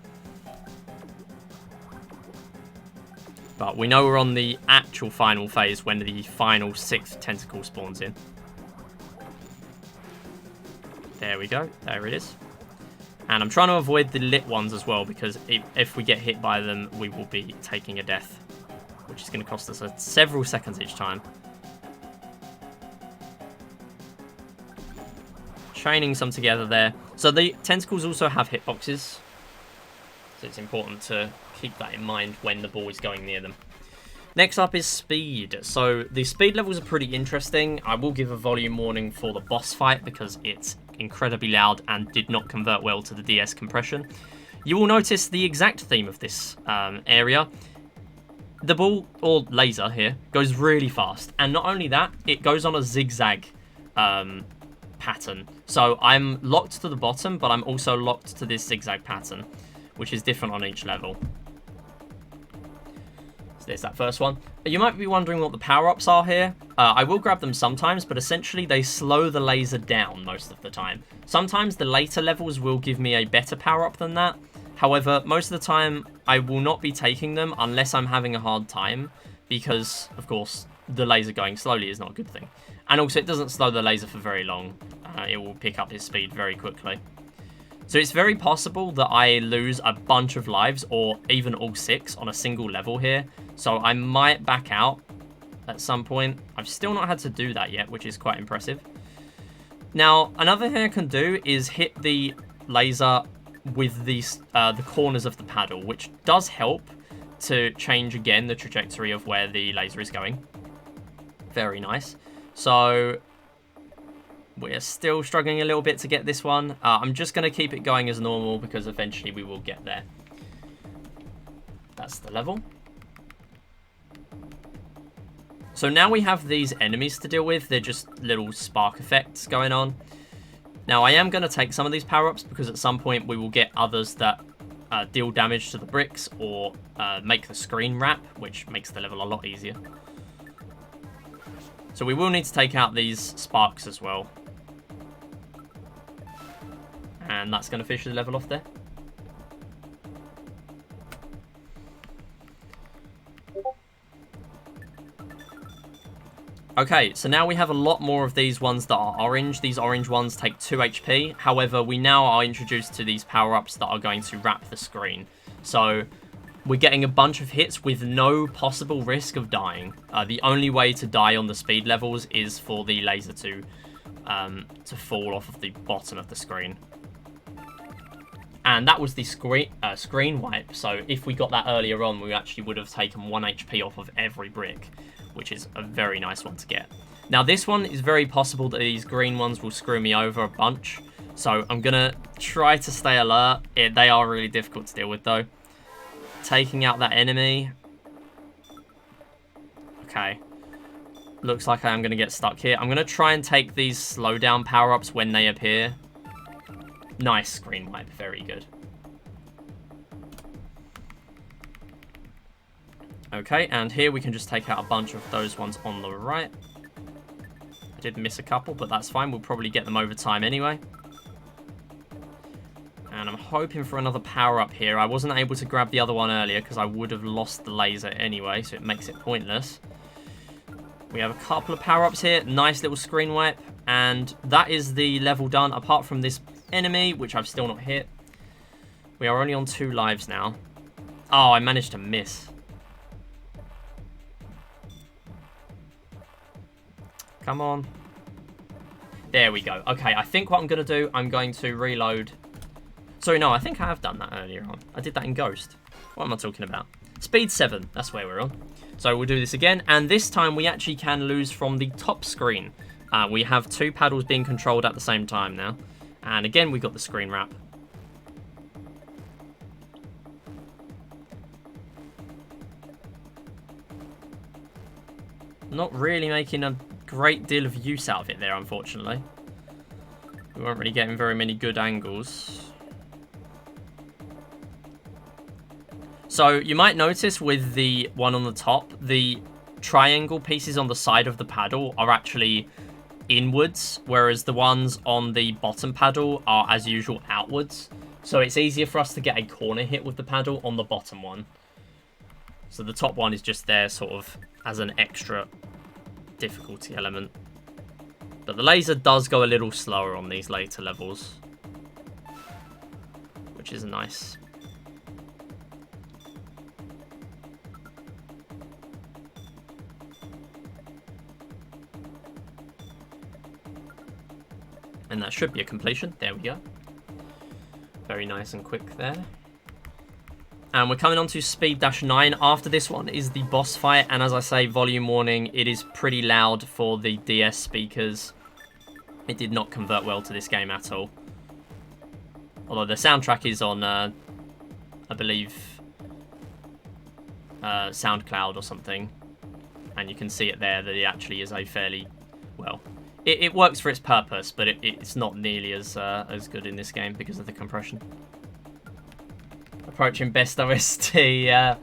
But we know we're on the actual final phase when the final 6th tentacle spawns in. There we go. There it is. And I'm trying to avoid the lit ones as well, because if we get hit by them, we will be taking a death, which is going to cost us several seconds each time. Chaining some together there. So the tentacles also have hitboxes, so it's important to keep that in mind when the ball is going near them. Next up is speed. So the speed levels are pretty interesting. I will give a volume warning for the boss fight because it's incredibly loud and did not convert well to the DS compression. You will notice the exact theme of this area. The ball, or laser here, goes really fast. And not only that, it goes on a zigzag pattern. So I'm locked to the bottom, but I'm also locked to this zigzag pattern, which is different on each level. So there's that first one. You might be wondering what the power-ups are here. I will grab them sometimes, but essentially they slow the laser down most of the time. Sometimes the later levels will give me a better power-up than that. However, most of the time I will not be taking them unless I'm having a hard time, because, of course, the laser going slowly is not a good thing. And also, it doesn't slow the laser for very long. It will pick up his speed very quickly. So it's very possible that I lose a bunch of lives, or even all 6 on a single level here. So I might back out at some point. I've still not had to do that yet, which is quite impressive. Now, another thing I can do is hit the laser with the corners of the paddle, which does help to change again the trajectory of where the laser is going. Very nice. So we're still struggling a little bit to get this one. I'm just going to keep it going as normal because eventually we will get there. That's the level. So now we have these enemies to deal with. They're just little spark effects going on. Now I am going to take some of these power-ups because at some point we will get others that deal damage to the bricks or make the screen wrap, which makes the level a lot easier. So we will need to take out these sparks as well. And that's going to finish the level off there. Okay, so now we have a lot more of these ones that are orange. These orange ones take 2 HP. However, we now are introduced to these power-ups that are going to wrap the screen. So we're getting a bunch of hits with no possible risk of dying. The only way to die on the speed levels is for the laser to fall off of the bottom of the screen. And that was the screen wipe. So if we got that earlier on, we actually would have taken 1 HP off of every brick, which is a very nice one to get. Now this one is very possible that these green ones will screw me over a bunch. So I'm going to try to stay alert. They are really difficult to deal with though. Taking out that enemy. Okay. Looks like I am going to get stuck here. I'm going to try and take these slowdown power-ups when they appear. Nice screen wipe. Very good. Okay, and here we can just take out a bunch of those ones on the right. I did miss a couple, but that's fine. We'll probably get them over time anyway. And I'm hoping for another power-up here. I wasn't able to grab the other one earlier because I would have lost the laser anyway, so it makes it pointless. We have a couple of power-ups here. Nice little screen wipe. And that is the level done, apart from this enemy, which I've still not hit. We are only on 2 lives now. Oh, I managed to miss. Come on. There we go. Okay, I think what I'm going to do, I'm going to reload. Sorry, no, I think I have done that earlier on. I did that in Ghost. What am I talking about? Speed 7, that's where we're on. So we'll do this again, and this time we actually can lose from the top screen. We have 2 paddles being controlled at the same time now. And again, we got the screen wrap. Not really making a great deal of use out of it there, unfortunately. We weren't really getting very many good angles. So you might notice with the one on the top, the triangle pieces on the side of the paddle are actually inwards, whereas the ones on the bottom paddle are, as usual, outwards. So it's easier for us to get a corner hit with the paddle on the bottom one. So the top one is just there sort of as an extra difficulty element. But the laser does go a little slower on these later levels, which is nice. And that should be a completion. There we go. Very nice and quick there. And we're coming on to speed -9. After this one is the boss fight. And as I say, volume warning, it is pretty loud for the DS speakers. It did not convert well to this game at all. Although the soundtrack is on, I believe, SoundCloud or something. And you can see it there that it actually is a fairly, well, it works for its purpose, but it's not nearly as good in this game because of the compression. Approaching best OST, yeah.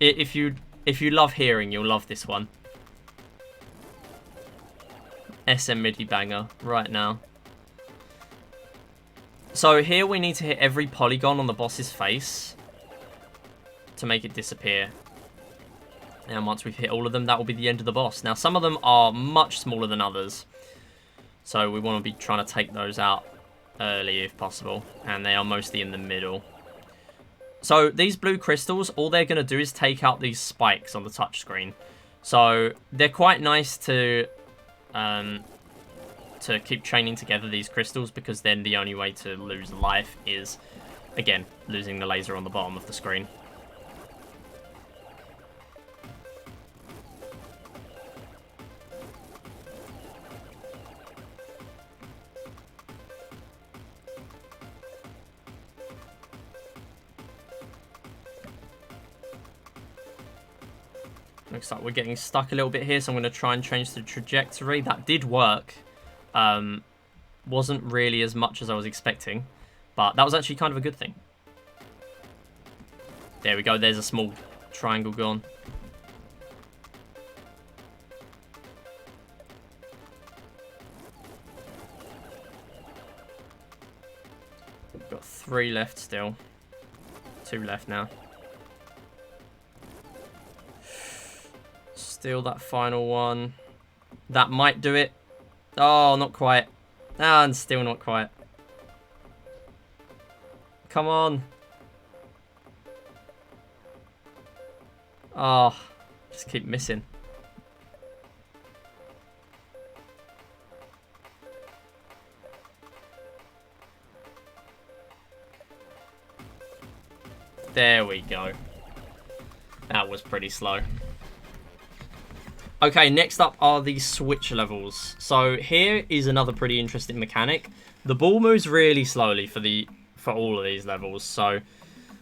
If you love hearing, you'll love this one. SM MIDI banger right now. So here we need to hit every polygon on the boss's face to make it disappear. And once we've hit all of them, that will be the end of the boss. Now, some of them are much smaller than others. So we want to be trying to take those out early if possible. And they are mostly in the middle. So these blue crystals, all they're going to do is take out these spikes on the touchscreen. So they're quite nice to keep chaining together these crystals, because then the only way to lose life is, again, losing the laser on the bottom of the screen. Looks like we're getting stuck a little bit here, so I'm going to try and change the trajectory. That did work. Wasn't really as much as I was expecting, but that was actually kind of a good thing. There we go. There's a small triangle gone. We've got 3 left still. 2 left now. Steal that final one. That might do it. Oh, not quite. Ah, and still not quite. Come on. Oh, just keep missing. There we go. That was pretty slow. Okay, next up are the switch levels. So here is another pretty interesting mechanic. The ball moves really slowly for all of these levels, so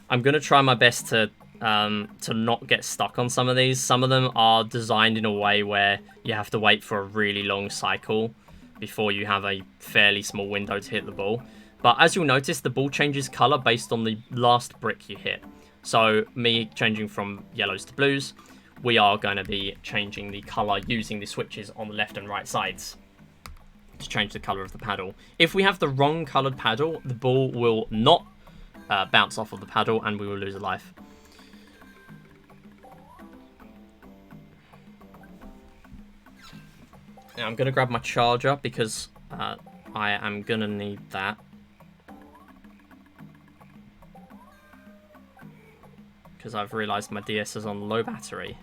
I'm gonna try my best to not get stuck on some of these. Some of them are designed in a way where you have to wait for a really long cycle before you have a fairly small window to hit the ball. But as you'll notice, the ball changes color based on the last brick you hit. So me changing from yellows to blues, we are going to be changing the color using the switches on the left and right sides to change the color of the paddle. If we have the wrong colored paddle, the ball will not bounce off of the paddle and we will lose a life. Now I'm going to grab my charger because I am going to need that. Because I've realised my DS is on low battery.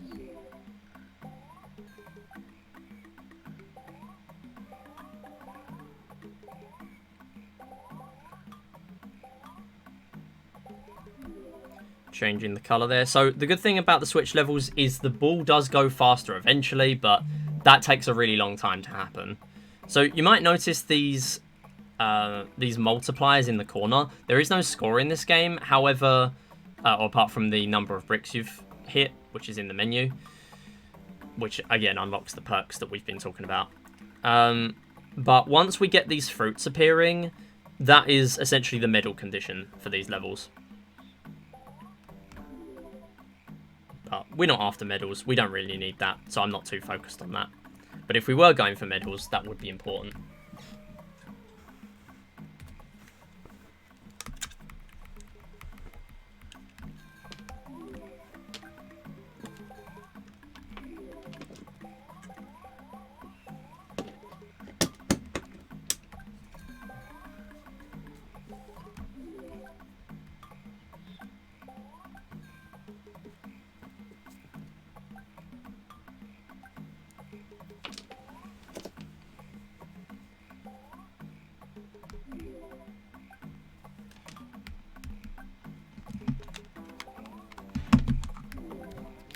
Changing the colour there. So the good thing about the switch levels is the ball does go faster eventually, but that takes a really long time to happen. So you might notice these multipliers in the corner. There is no score in this game, however, or apart from the number of bricks you've hit, which is in the menu, which again unlocks the perks that we've been talking about. But once we get these fruits appearing, that is essentially the medal condition for these levels. But we're not after medals, we don't really need that, so I'm not too focused on that. But if we were going for medals, that would be important.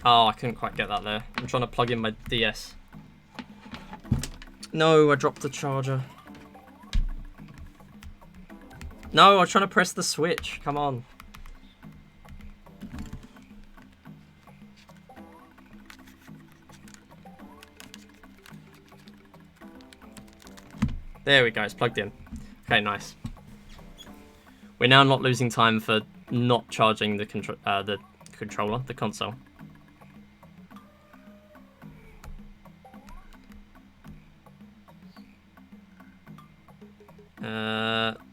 Oh, I couldn't quite get that there. I'm trying to plug in my DS. No, I dropped the charger. No, I'm trying to press the switch. Come on. There we go, it's plugged in. Okay, nice. We're now not losing time for not charging the controller, the console.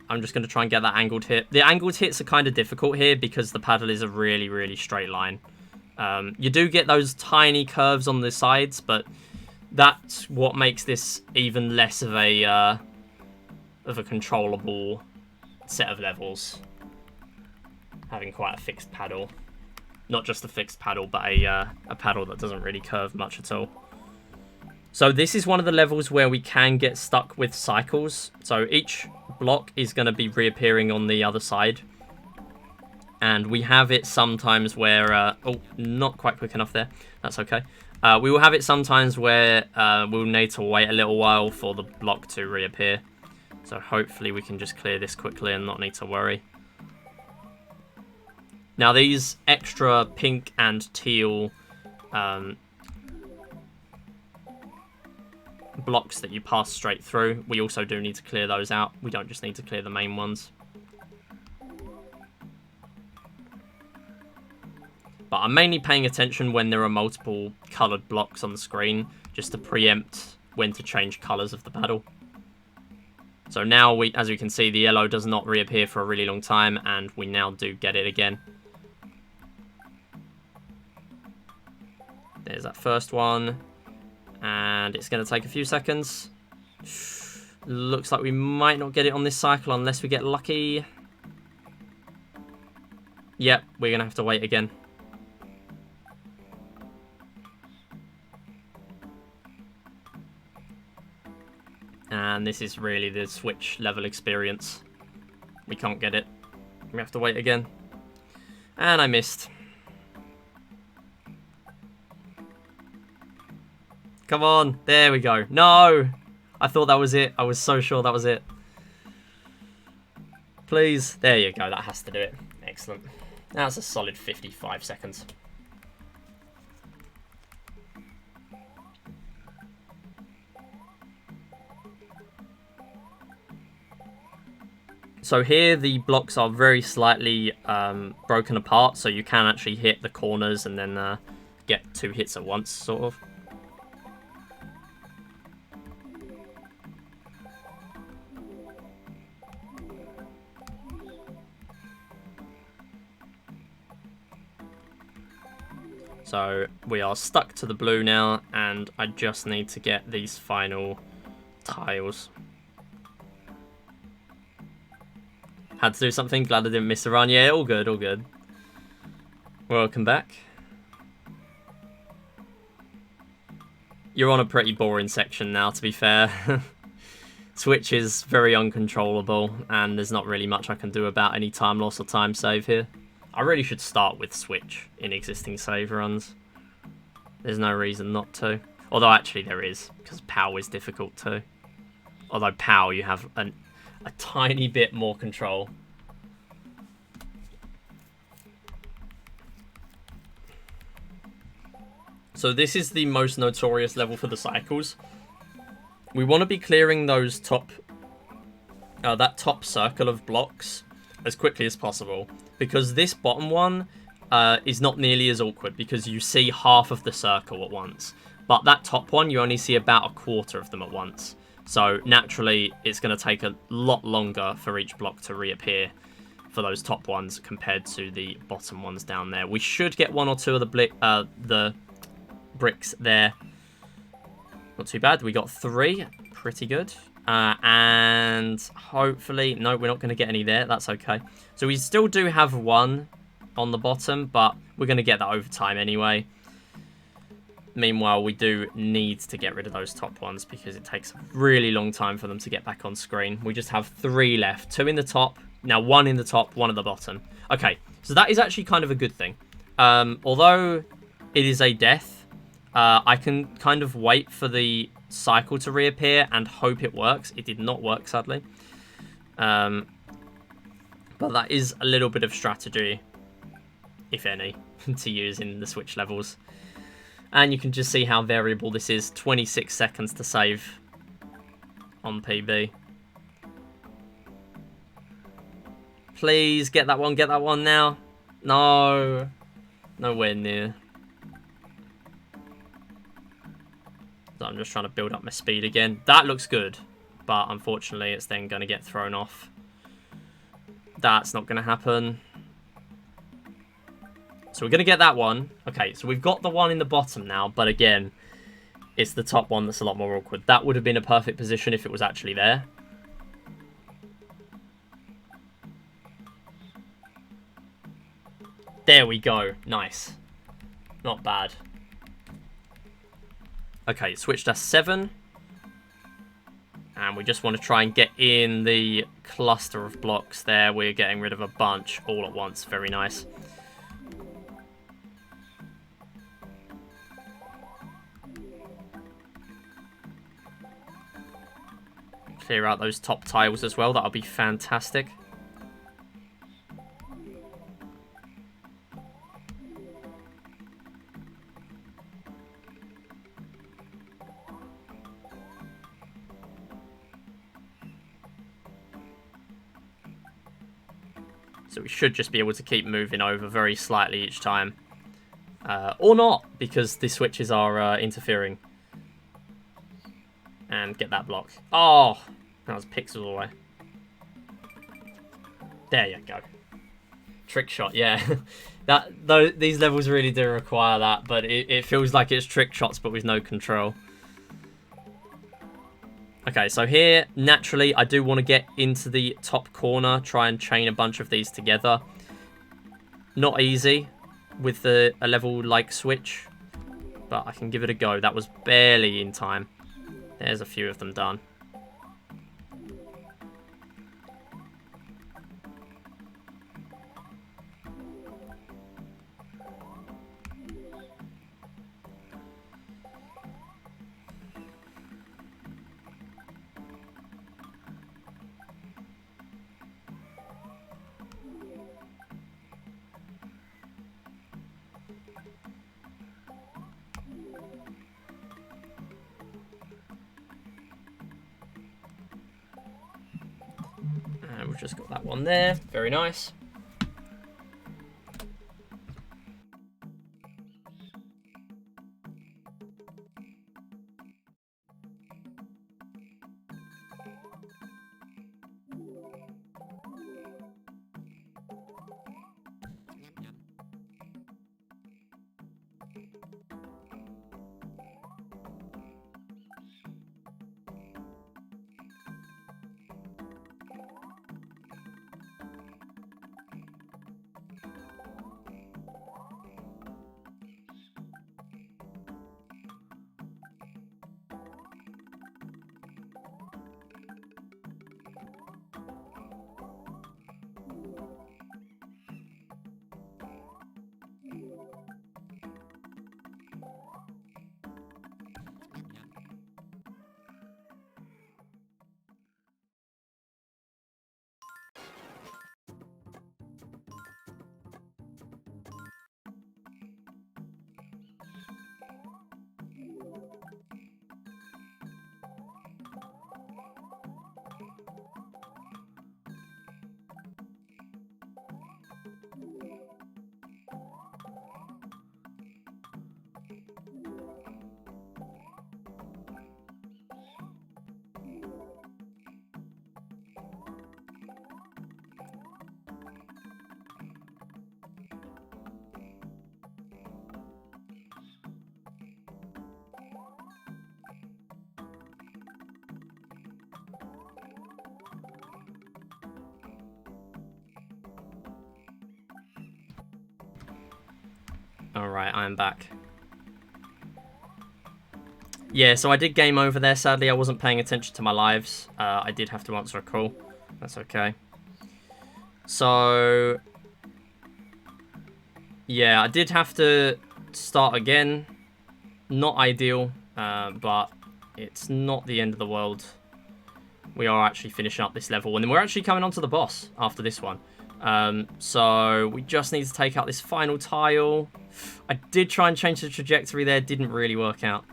I'm just going to try and get that angled hit. The angled hits are kind of difficult here because the paddle is a really, really straight line. You do get those tiny curves on the sides, but that's what makes this even less of a controllable set of levels. Having quite a fixed paddle. Not just a fixed paddle, but a paddle that doesn't really curve much at all. So this is one of the levels where we can get stuck with cycles. So each block is going to be reappearing on the other side. And we have it sometimes where... oh, not quite quick enough there. That's okay. We will have it sometimes where we'll need to wait a little while for the block to reappear. So hopefully we can just clear this quickly and not need to worry. Now these extra pink and teal blocks that you pass straight through, we also do need to clear those out. We don't just need to clear the main ones. But I'm mainly paying attention when there are multiple coloured blocks on the screen, just to preempt when to change colours of the paddle. So now, as we can see, the yellow does not reappear for a really long time, and we now do get it again. There's that first one. And it's going to take a few seconds. Looks like we might not get it on this cycle unless we get lucky. Yep, we're going to have to wait again. And this is really the Switch level experience. We can't get it. We have to wait again. And I missed. Come on. There we go. No! I thought that was it. I was so sure that was it. Please. There you go. That has to do it. Excellent. That's a solid 55 seconds. So here the blocks are very slightly broken apart, so you can actually hit the corners and then get 2 hits at once, sort of. So we are stuck to the blue now, and I just need to get these final tiles. Had to do something. Glad I didn't miss a run. Yeah, all good, all good. Welcome back. You're on a pretty boring section now, to be fair. Switch is very uncontrollable, and there's not really much I can do about any time loss or time save here. I really should start with Switch in existing save runs. There's no reason not to. Although actually there is, because POW is difficult too. Although POW you have a tiny bit more control. So this is the most notorious level for the cycles. We want to be clearing those that top circle of blocks as quickly as possible, because this bottom one is not nearly as awkward because you see half of the circle at once, but that top one you only see about a quarter of them at once. So naturally it's going to take a lot longer for each block to reappear for those top ones compared to the bottom ones down there. We should get 1 or 2 of the bricks there. Not too bad. We got 3. Pretty good. And hopefully... No, we're not going to get any there. That's okay. So we still do have 1 on the bottom, but we're going to get that over time anyway. Meanwhile, we do need to get rid of those top ones because it takes a really long time for them to get back on screen. We just have 3 left. 2 in the top. Now 1 in the top, 1 at the bottom. Okay, so that is actually kind of a good thing. Although it is a death, I can kind of wait for the cycle to reappear and hope it works. It did not work, sadly. But that is a little bit of strategy, if any, to use in the Switch levels. And you can just see how variable this is. 26 seconds to save on PB. Please get that one now. No. Nowhere near. So I'm just trying to build up my speed again. That looks good, but unfortunately it's then going to get thrown off. That's not going to happen. So we're going to get that one. Okay, so we've got the one in the bottom now, but again, it's the top one that's a lot more awkward. That would have been a perfect position if it was actually there. There we go. Nice. Not bad. Okay, switch dash 7. And we just want to try and get in the cluster of blocks there. We're getting rid of a bunch all at once. Very nice. Clear out those top tiles as well. That'll be fantastic. So we should just be able to keep moving over very slightly each time. Or not, because the switches are interfering. And get that block. Oh, that was pixels away. There you go. Trick shot, yeah. These levels really do require that, but it feels like it's trick shots, but with no control. Okay, so here, naturally, I do want to get into the top corner, try and chain a bunch of these together. Not easy with a level like switch, but I can give it a go. That was barely in time. There's a few of them done. And we've just got that one there. Very nice. Alright, I'm back. Yeah, so I did game over there, sadly. I wasn't paying attention to my lives. I did have to answer a call. That's okay. So, yeah, I did have to start again. Not ideal, but it's not the end of the world. We are actually finishing up this level, and then we're actually coming on to the boss after this one. So we just need to take out this final tile. I did try and change the trajectory there, didn't really work out.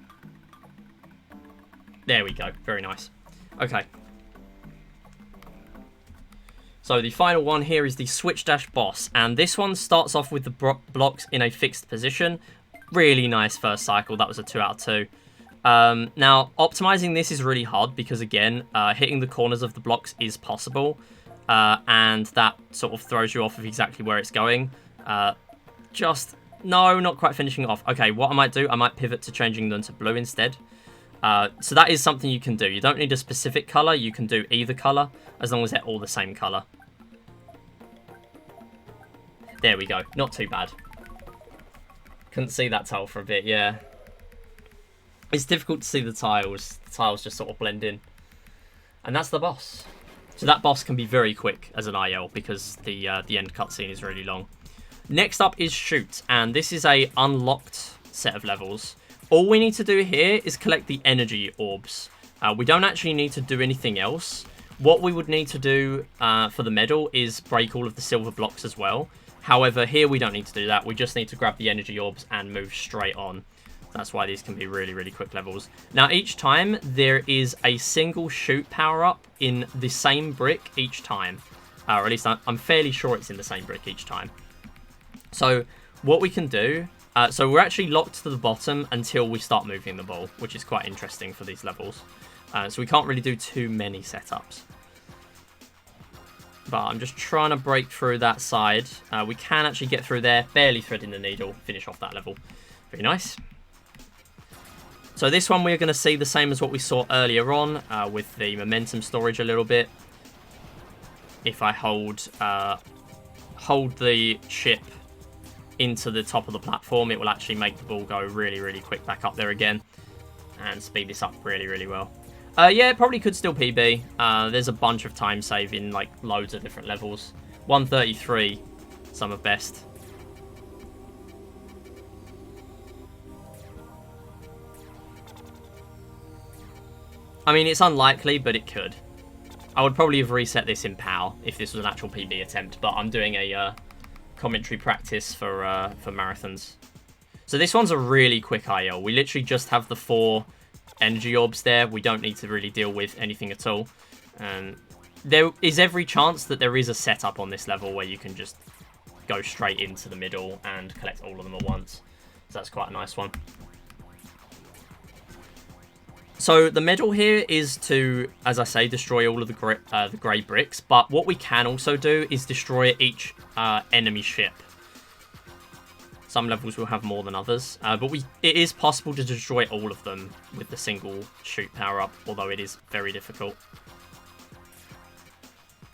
There we go, very nice. Okay. So the final one here is the switch dash boss, and this one starts off with the blocks in a fixed position. Really nice first cycle, that was a 2 out of 2. Now, optimizing this is really hard because, again, hitting the corners of the blocks is possible. And that sort of throws you off of exactly where it's going. Just No, not quite finishing it off. Okay, what I might do, I might pivot to changing them to blue instead. So that is something you can do. You don't need a specific colour. You can do either colour, as long as they're all the same colour. There we go. Not too bad. Couldn't see that tile for a bit, yeah. It's difficult to see the tiles. The tiles just sort of blend in. And that's the boss. So that boss can be very quick as an IL because the end cutscene is really long. Next up is Shoot, and this is a unlocked set of levels. All we need to do here is collect the energy orbs. We don't actually need to do anything else. What we would need to do for the medal is break all of the silver blocks as well. However, here we don't need to do that. We just need to grab the energy orbs and move straight on. That's why these can be really, really quick levels. Now, each time, there is a single shoot power-up in the same brick each time. Or at least I'm fairly sure it's in the same brick each time. So, what we can do... so, we're actually locked to the bottom until we start moving the ball, which is quite interesting for these levels. So, we can't really do too many setups. But I'm just trying to break through that side. We can actually get through there, barely threading the needle, finish off that level. Very nice. So this one we're going to see the same as what we saw earlier on with the momentum storage a little bit. If I hold the ship into the top of the platform, it will actually make the ball go really, really quick back up there again and speed this up really, really well. Yeah, it probably could still PB. There's a bunch of time save in like loads of different levels. 133, some of best. I mean, it's unlikely, but it could. I would probably have reset this in PAL if this was an actual PB attempt, but I'm doing a commentary practice for marathons. So this one's a really quick IL. We literally just have the 4 energy orbs there. We don't need to really deal with anything at all. There is every chance that there is a setup on this level where you can just go straight into the middle and collect all of them at once. So that's quite a nice one. So the medal here is to, as I say, destroy all of the grey bricks. But what we can also do is destroy each enemy ship. Some levels will have more than others, but it is possible to destroy all of them with the single shoot power-up, although it is very difficult.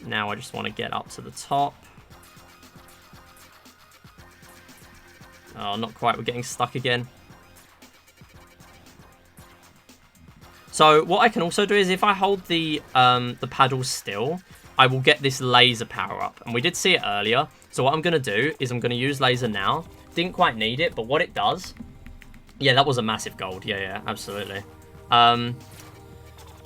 Now I just want to get up to the top. Oh, not quite. We're getting stuck again. So what I can also do is if I hold the paddles still, I will get this laser power up. And we did see it earlier. So what I'm going to do is I'm going to use laser now. Didn't quite need it, but what it does... Yeah, that was a massive gold. Yeah, absolutely.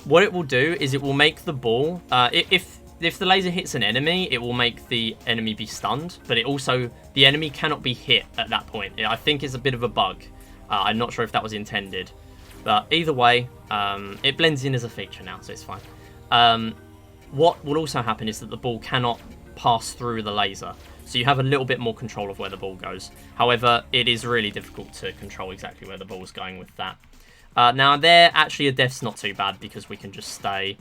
What it will do is it will make the ball... If the laser hits an enemy, it will make the enemy be stunned. But it also... The enemy cannot be hit at that point. I think it's a bit of a bug. I'm not sure if that was intended. But either way, it blends in as a feature now, so it's fine. What will also happen is that the ball cannot pass through the laser. So you have a little bit more control of where the ball goes. However, it is really difficult to control exactly where the ball is going with that. Now, there, actually, a death's not too bad because we can just stay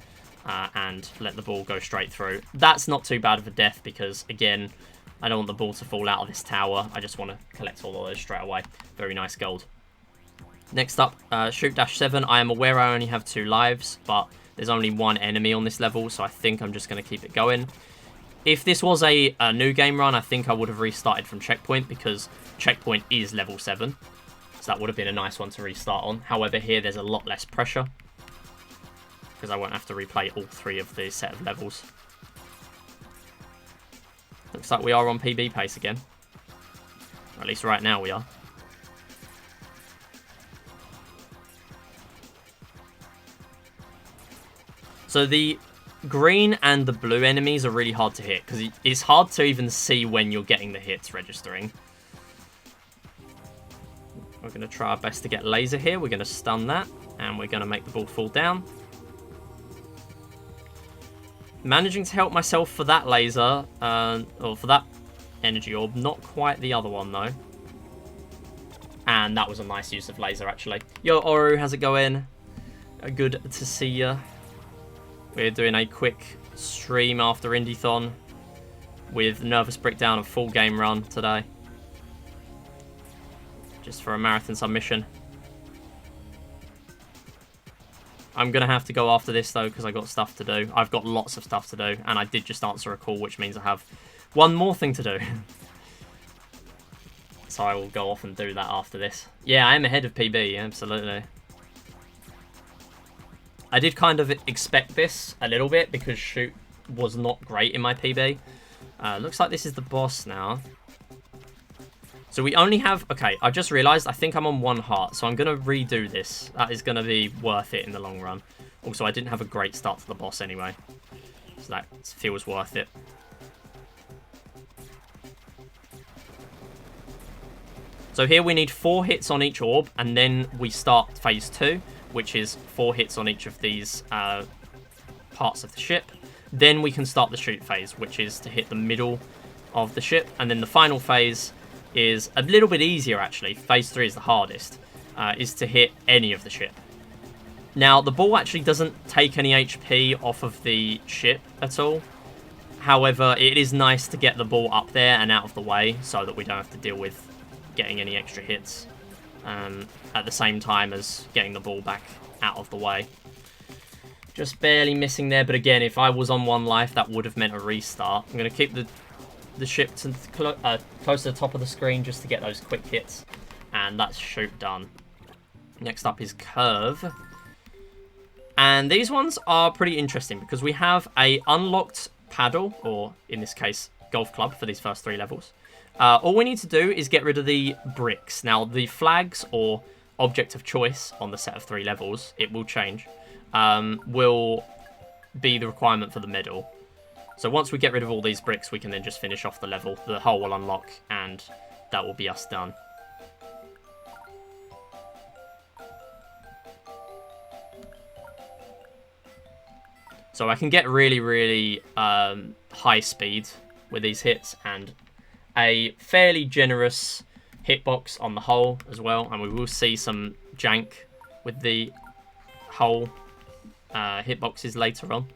and let the ball go straight through. That's not too bad of a death because, again, I don't want the ball to fall out of this tower. I just want to collect all of those straight away. Very nice gold. Next up, Shoot-7. I am aware I only have 2 lives, but there's only 1 enemy on this level, so I think I'm just going to keep it going. If this was a new game run, I think I would have restarted from checkpoint, because checkpoint is level 7. So that would have been a nice one to restart on. However, here there's a lot less pressure, because I won't have to replay all 3 of the set of levels. Looks like we are on PB pace again. Or at least right now we are. So the green and the blue enemies are really hard to hit, because it's hard to even see when you're getting the hits registering. We're going to try our best to get laser here. We're going to stun that, and we're going to make the ball fall down. Managing to help myself for that laser, or for that energy orb. Not quite the other one, though. And that was a nice use of laser, actually. Yo, Oru, how's it going? Good to see ya. We're doing a quick stream after Indie-thon with Nervous Brickdown, a full game run today. just for a marathon submission. I'm going to have to go after this, though, because I've got stuff to do. I've got lots of stuff to do, and I did just answer a call, which means I have one more thing to do. So I will go off and do that after this. Yeah, I am ahead of PB, absolutely. I did kind of expect this a little bit, because shoot was not great in my PB. Looks like this is the boss now. So we only have... Okay, I just realised I think I'm on 1 heart, so I'm going to redo this. That is going to be worth it in the long run. Also, I didn't have a great start to the boss anyway. So that feels worth it. So here we need 4 hits on each orb, and then we start phase 2, which is 4 hits on each of these parts of the ship. Then we can start the shoot phase, which is to hit the middle of the ship. And then the final phase is a little bit easier, actually. Phase 3 is the hardest, is to hit any of the ship. Now, the ball actually doesn't take any HP off of the ship at all. However, it is nice to get the ball up there and out of the way so that we don't have to deal with getting any extra hits at the same time as getting the ball back out of the way. Just barely missing there, but again, if I was on 1 life, that would have meant a restart. I'm going to keep the ship to close to the top of the screen just to get those quick hits, and that's shoot done. Next up is curve, and these ones are pretty interesting because we have a unlocked paddle, or in this case golf club, for these first 3 levels. All we need to do is get rid of the bricks. Now the flags, or object of choice on the set of 3 levels, it will change, will be the requirement for the medal. So once we get rid of all these bricks, we can then just finish off the level. The hull will unlock, and that will be us done. So I can get really, really high speed with these hits, and a fairly generous hitbox on the hull as well. And we will see some jank with the hull hitboxes later on.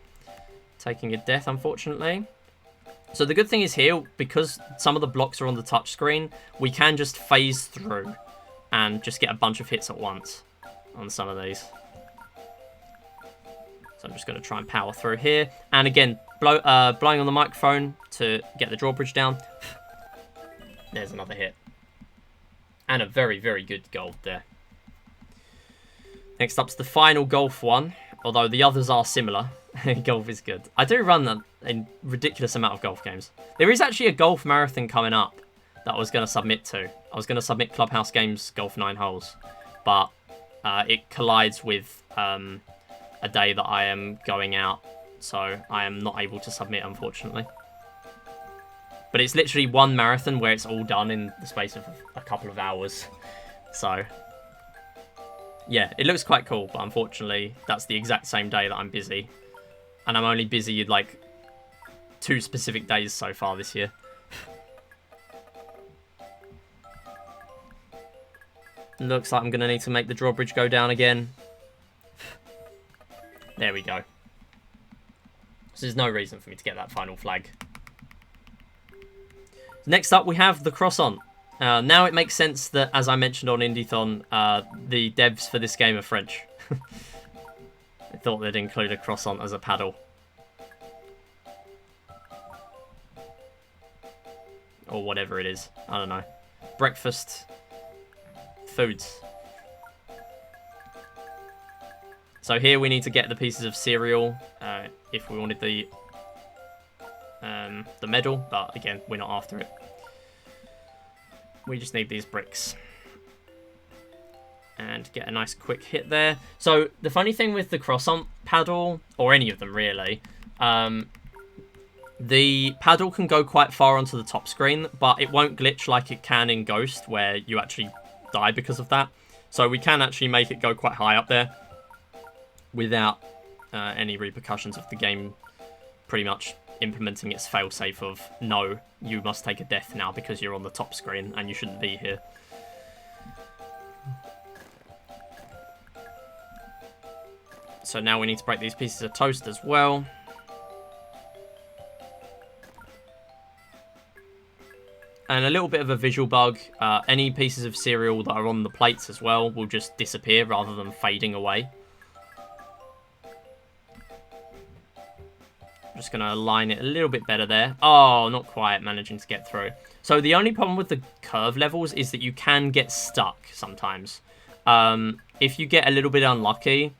Taking a death, unfortunately. So the good thing is here, because some of the blocks are on the touchscreen, we can just phase through and just get a bunch of hits at once on some of these. So I'm just going to try and power through here. And again, blowing on the microphone to get the drawbridge down. There's another hit. And a very, very good gold there. Next up's the final golf one, although the others are similar. Golf is good. I do run a ridiculous amount of golf games. There is actually a golf marathon coming up that I was going to submit to. I was going to submit Clubhouse Games Golf 9 Holes, but it collides with a day that I am going out, so I am not able to submit, unfortunately. But it's literally 1 marathon where it's all done in the space of a couple of hours. So yeah, it looks quite cool, but unfortunately that's the exact same day that I'm busy. And I'm only busy like 2 specific days so far this year. Looks like I'm going to need to make the drawbridge go down again. There we go. So there's no reason for me to get that final flag. Next up, we have the cross-on. Now it makes sense that, as I mentioned on Indie-thon, the devs for this game are French. I thought they'd include a croissant as a paddle. Or whatever it is. I don't know. Breakfast foods. So here we need to get the pieces of cereal if we wanted the medal, but again, we're not after it. We just need these bricks. And get a nice quick hit there. So the funny thing with the croissant paddle, or any of them really, the paddle can go quite far onto the top screen, but it won't glitch like it can in Ghost, where you actually die because of that. So we can actually make it go quite high up there without any repercussions of the game pretty much implementing its failsafe of, no, you must take a death now because you're on the top screen and you shouldn't be here. So now we need to break these pieces of toast as well. And a little bit of a visual bug, any pieces of cereal that are on the plates as well will just disappear rather than fading away. I'm just going to align it a little bit better there. Oh, not quite managing to get through. So the only problem with the curve levels is that you can get stuck sometimes. If you get a little bit unlucky,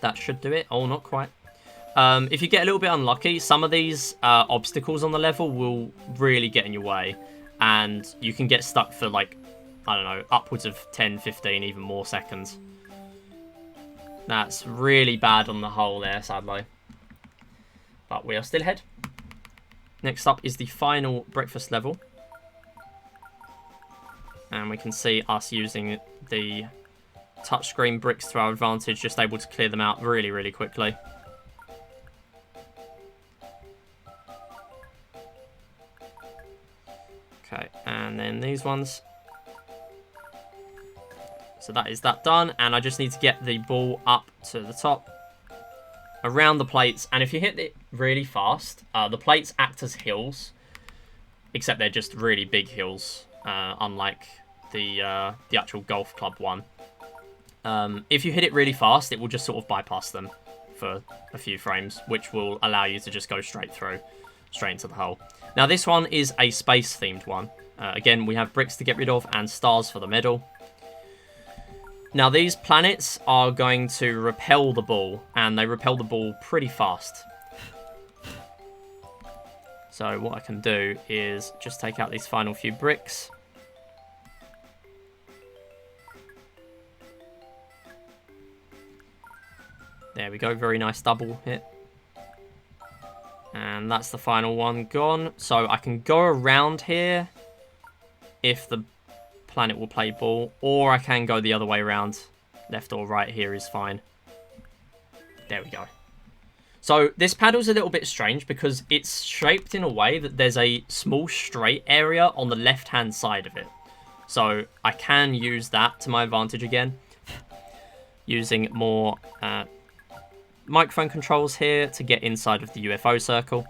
that should do it. Oh, not quite. If you get a little bit unlucky, some of these obstacles on the level will really get in your way. And you can get stuck for, like, I don't know, upwards of 10, 15, even more seconds. That's really bad on the whole there, sadly. But we are still ahead. Next up is the final breakfast level. And we can see us using the touchscreen bricks to our advantage, just able to clear them out really, really quickly. Okay, and then these ones. So that is that done, and I just need to get the ball up to the top, around the plates, and if you hit it really fast, the plates act as hills, except they're just really big hills, unlike the actual golf club one. If you hit it really fast, it will just sort of bypass them for a few frames, which will allow you to just go straight through, straight into the hole. Now this one is a space-themed one. Again, we have bricks to get rid of and stars for the medal. Now these planets are going to repel the ball, and they repel the ball pretty fast. So what I can do is just take out these final few bricks. There we go, very nice double hit. And that's the final one gone. So I can go around here if the planet will play ball, or I can go the other way around. Left or right here is fine. There we go. So this paddle's a little bit strange because it's shaped in a way that there's a small straight area on the left-hand side of it. So I can use that to my advantage again, using more microphone controls here to get inside of the UFO circle.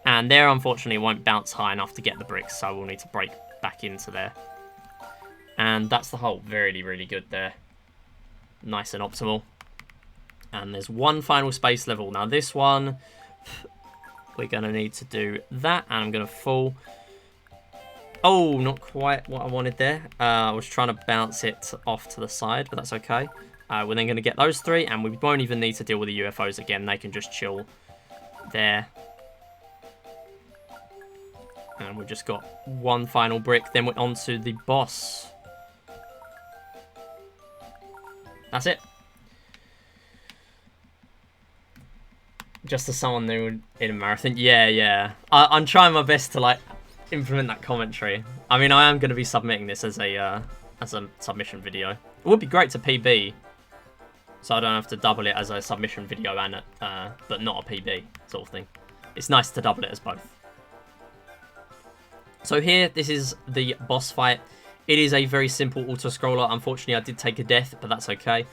And there, unfortunately, won't bounce high enough to get the bricks, so we'll need to break back into there. And that's the hole. Really, really good there. Nice and optimal. And there's one final space level. Now this one, we're going to need to do that, and I'm going to fall. Oh, not quite what I wanted there. I was trying to bounce it off to the side, but that's okay. We're then going to get those three, and we won't even need to deal with the UFOs again. They can just chill there. And we've just got one final brick. Then we're on to the boss. That's it. Just as someone new in a marathon. Yeah. I'm trying my best to, like, implement that commentary. I mean, I am going to be submitting this as a submission video. It would be great to PB, so I don't have to double it as a submission video and but not a PB sort of thing. It's nice to double it as both. So here, this is the boss fight. It is a very simple auto-scroller. Unfortunately, I did take a death, but that's okay.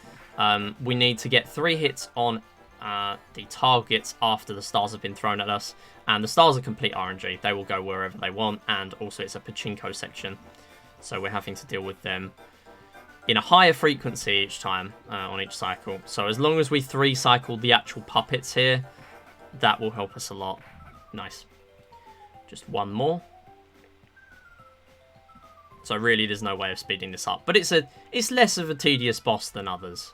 We need to get 3 hits on the targets after the stars have been thrown at us. And the stars are complete RNG. They will go wherever they want. And also, it's a pachinko section. So we're having to deal with them in a higher frequency each time on each cycle. So as long as we 3-cycle the actual puppets here, that will help us a lot. Nice. Just one more. So really, there's no way of speeding this up. But it's less of a tedious boss than others.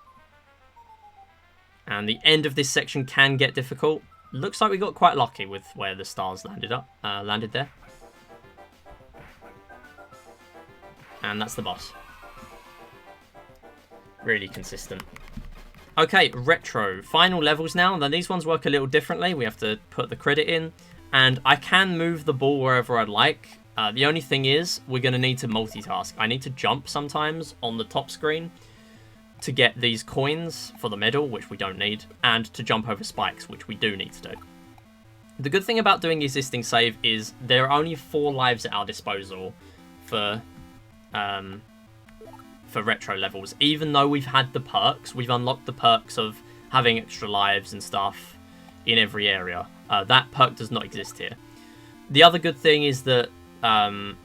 And the end of this section can get difficult. Looks like we got quite lucky with where the stars landed there. And that's the boss. Really consistent. Okay, retro. Final levels now. Then these ones work a little differently. We have to put the credit in. And I can move the ball wherever I'd like. The only thing is, we're going to need to multitask. I need to jump sometimes on the top screen to get these coins for the medal, which we don't need, and to jump over spikes, which we do need to do. The good thing about doing existing save is there are only 4 lives at our disposal for retro levels. Even though we've had the perks, we've unlocked the perks of having extra lives and stuff. in every area. That perk does not exist here. The other good thing is that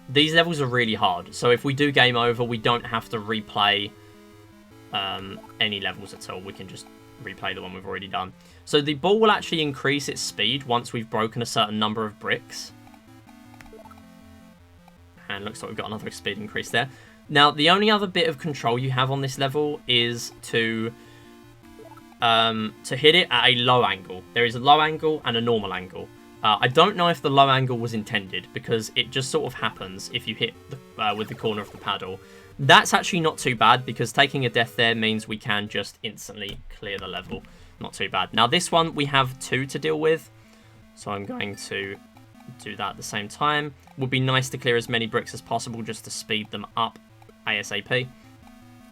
these levels are really hard. So if we do game over, we don't have to replay any levels at all. We can just replay the one we've already done. So the ball will actually increase its speed once we've broken a certain number of bricks. And looks like we've got another speed increase there. Now, the only other bit of control you have on this level is to hit it at a low angle. There is a low angle and a normal angle. I don't know if the low angle was intended, because it just sort of happens if you hit with the corner of the paddle. That's actually not too bad, because taking a death there means we can just instantly clear the level. Not too bad. Now, this one, we have 2 to deal with, so I'm going to do that at the same time. Would be nice to clear as many bricks as possible just to speed them up ASAP.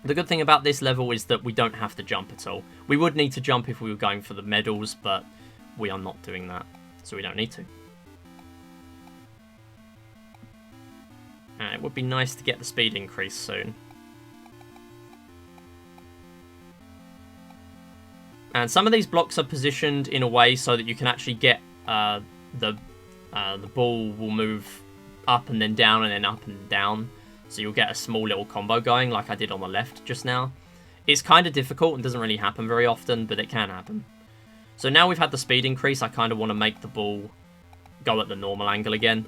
The good thing about this level is that we don't have to jump at all. We would need to jump if we were going for the medals, but we are not doing that, so we don't need to. And it would be nice to get the speed increase soon. And some of these blocks are positioned in a way so that you can actually get the ball will move up and then down and then up and down. So you'll get a small little combo going like I did on the left just now. It's kind of difficult and doesn't really happen very often, but it can happen. So now we've had the speed increase, I kind of want to make the ball go at the normal angle again.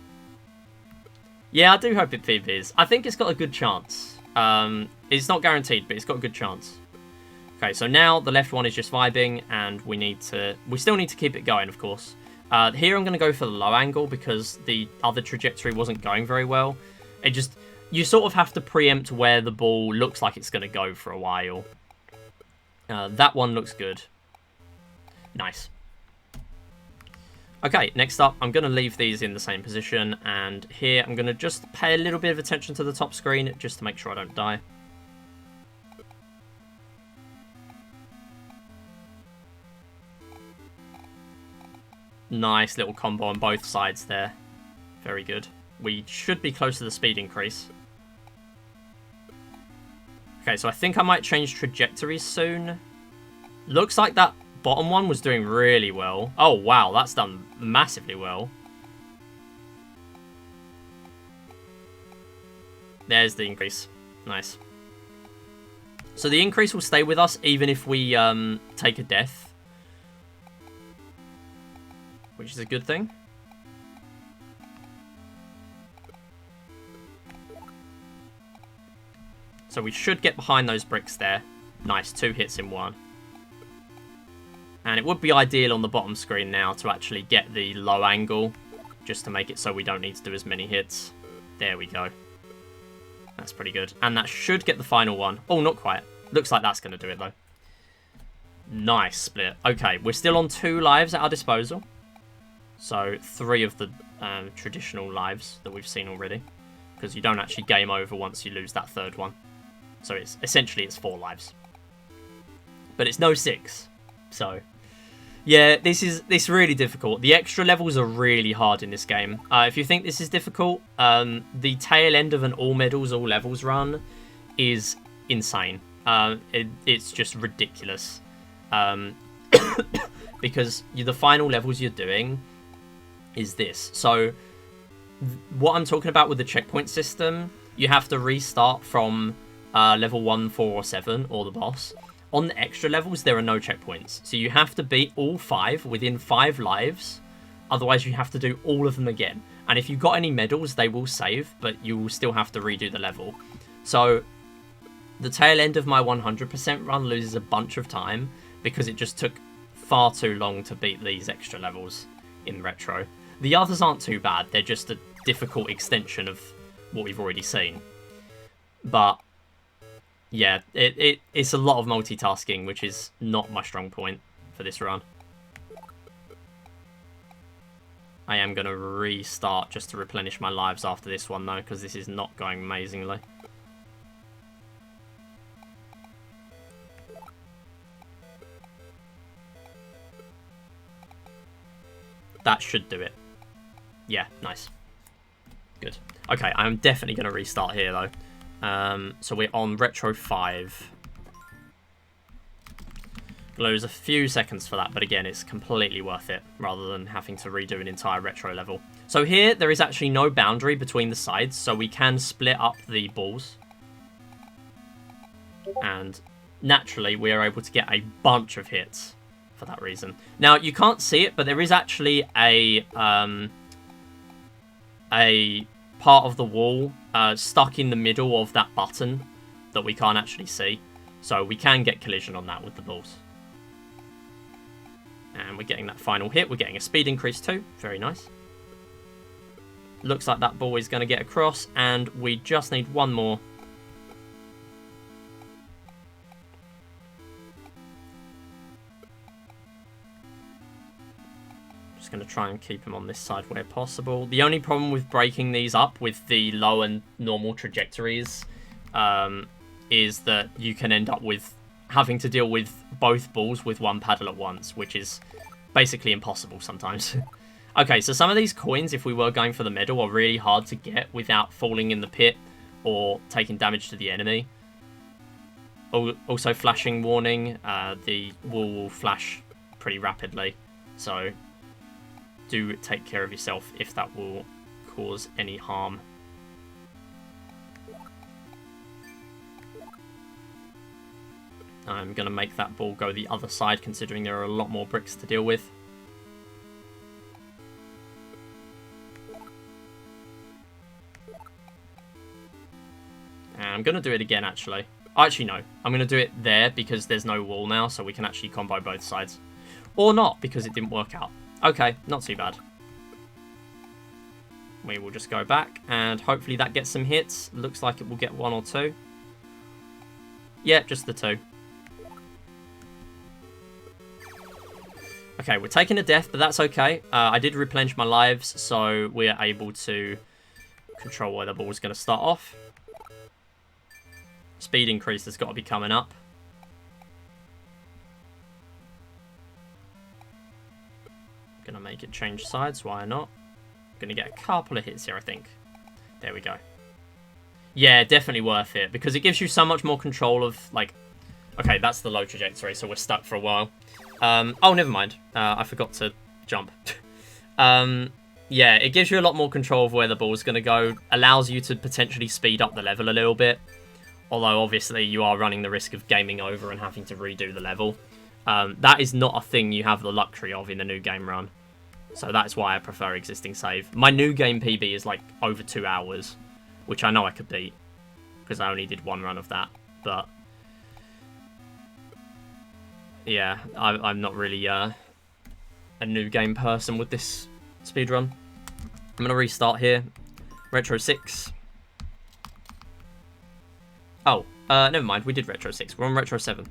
Yeah, I do hope it PBs. I think it's got a good chance. It's not guaranteed, but it's got a good chance. Okay, so now the left one is just vibing, and we still need to keep it going, of course. Here I'm going to go for the low angle because the other trajectory wasn't going very well. You sort of have to preempt where the ball looks like it's going to go for a while. That one looks good. Nice. Okay, next up, I'm going to leave these in the same position, and here I'm going to just pay a little bit of attention to the top screen just to make sure I don't die. Nice little combo on both sides there. Very good. We should be close to the speed increase. Okay, so I think I might change trajectories soon. Looks like that bottom one was doing really well. Oh, wow, that's done massively well. There's the increase. Nice. So the increase will stay with us even if we take a death, which is a good thing. So we should get behind those bricks there. Nice, 2 hits in 1. And it would be ideal on the bottom screen now to actually get the low angle, just to make it so we don't need to do as many hits. There we go. That's pretty good. And that should get the final one. Oh, not quite. Looks like that's going to do it, though. Nice split. Okay, we're still on 2 lives at our disposal. So 3 of the traditional lives that we've seen already. Because you don't actually game over once you lose that 3rd one. So it's essentially 4 lives. But it's no 6. So yeah, this really difficult. The extra levels are really hard in this game. If you think this is difficult, the tail end of an all medals, all levels run is insane. It's just ridiculous. Because the final levels you're doing is this. So what I'm talking about with the checkpoint system, you have to restart from level 1, 4, or 7, or the boss. On the extra levels, there are no checkpoints. So you have to beat all 5 within 5 lives. Otherwise, you have to do all of them again. And if you've got any medals, they will save, but you will still have to redo the level. So the tail end of my 100% run loses a bunch of time because it just took far too long to beat these extra levels in Retro. The others aren't too bad. They're just a difficult extension of what we've already seen. But yeah, it's a lot of multitasking, which is not my strong point for this run. I am going to restart just to replenish my lives after this one, though, because this is not going amazingly. That should do it. Yeah, nice. Good. Okay, I'm definitely going to restart here, though. So we're on Retro 5. lose a few seconds for that, but again, it's completely worth it rather than having to redo an entire retro level. So here, there is actually no boundary between the sides, so we can split up the balls. And naturally, we are able to get a bunch of hits for that reason. Now, you can't see it, but there is actually a part of the wall stuck in the middle of that button that we can't actually see. So we can get collision on that with the balls. And we're getting that final hit. We're getting a speed increase too. Very nice. Looks like that ball is going to get across, and we just need one more. Just going to try and keep him on this side where possible. The only problem with breaking these up with the low and normal trajectories is that you can end up with having to deal with both balls with one paddle at once, which is basically impossible sometimes. Okay, so some of these coins, if we were going for the medal, are really hard to get without falling in the pit or taking damage to the enemy. Also, flashing warning, the wall will flash pretty rapidly, so do take care of yourself if that will cause any harm. I'm going to make that ball go the other side, considering there are a lot more bricks to deal with. And I'm going to do it again, actually. Actually, no. I'm going to do it there because there's no wall now, so we can actually combo both sides. Or not, because it didn't work out. Okay, not too bad. We will just go back, and hopefully that gets some hits. Looks like it will get one or two. Yeah, just the two. Okay, we're taking a death, but that's okay. I did replenish my lives, so we're able to control where the ball's going to start off. Speed increase has got to be coming up. Going to make it change sides, why not? Going to get a couple of hits here, I think. There we go. Yeah, definitely worth it, because it gives you so much more control of, like... Okay, that's the low trajectory, so we're stuck for a while. Oh, never mind. I forgot to jump. Yeah, it gives you a lot more control of where the ball's going to go. Allows you to potentially speed up the level a little bit. Although, obviously, you are running the risk of gaming over and having to redo the level. That is not a thing you have the luxury of in a new game run. So that's why I prefer existing save. My new game PB is, like, over 2 hours. Which I know I could beat. Because I only did one run of that. But... yeah, I'm not really a new game person with this speedrun. I'm going to restart here. Retro 6. Oh, never mind. We did Retro 6. We're on Retro 7.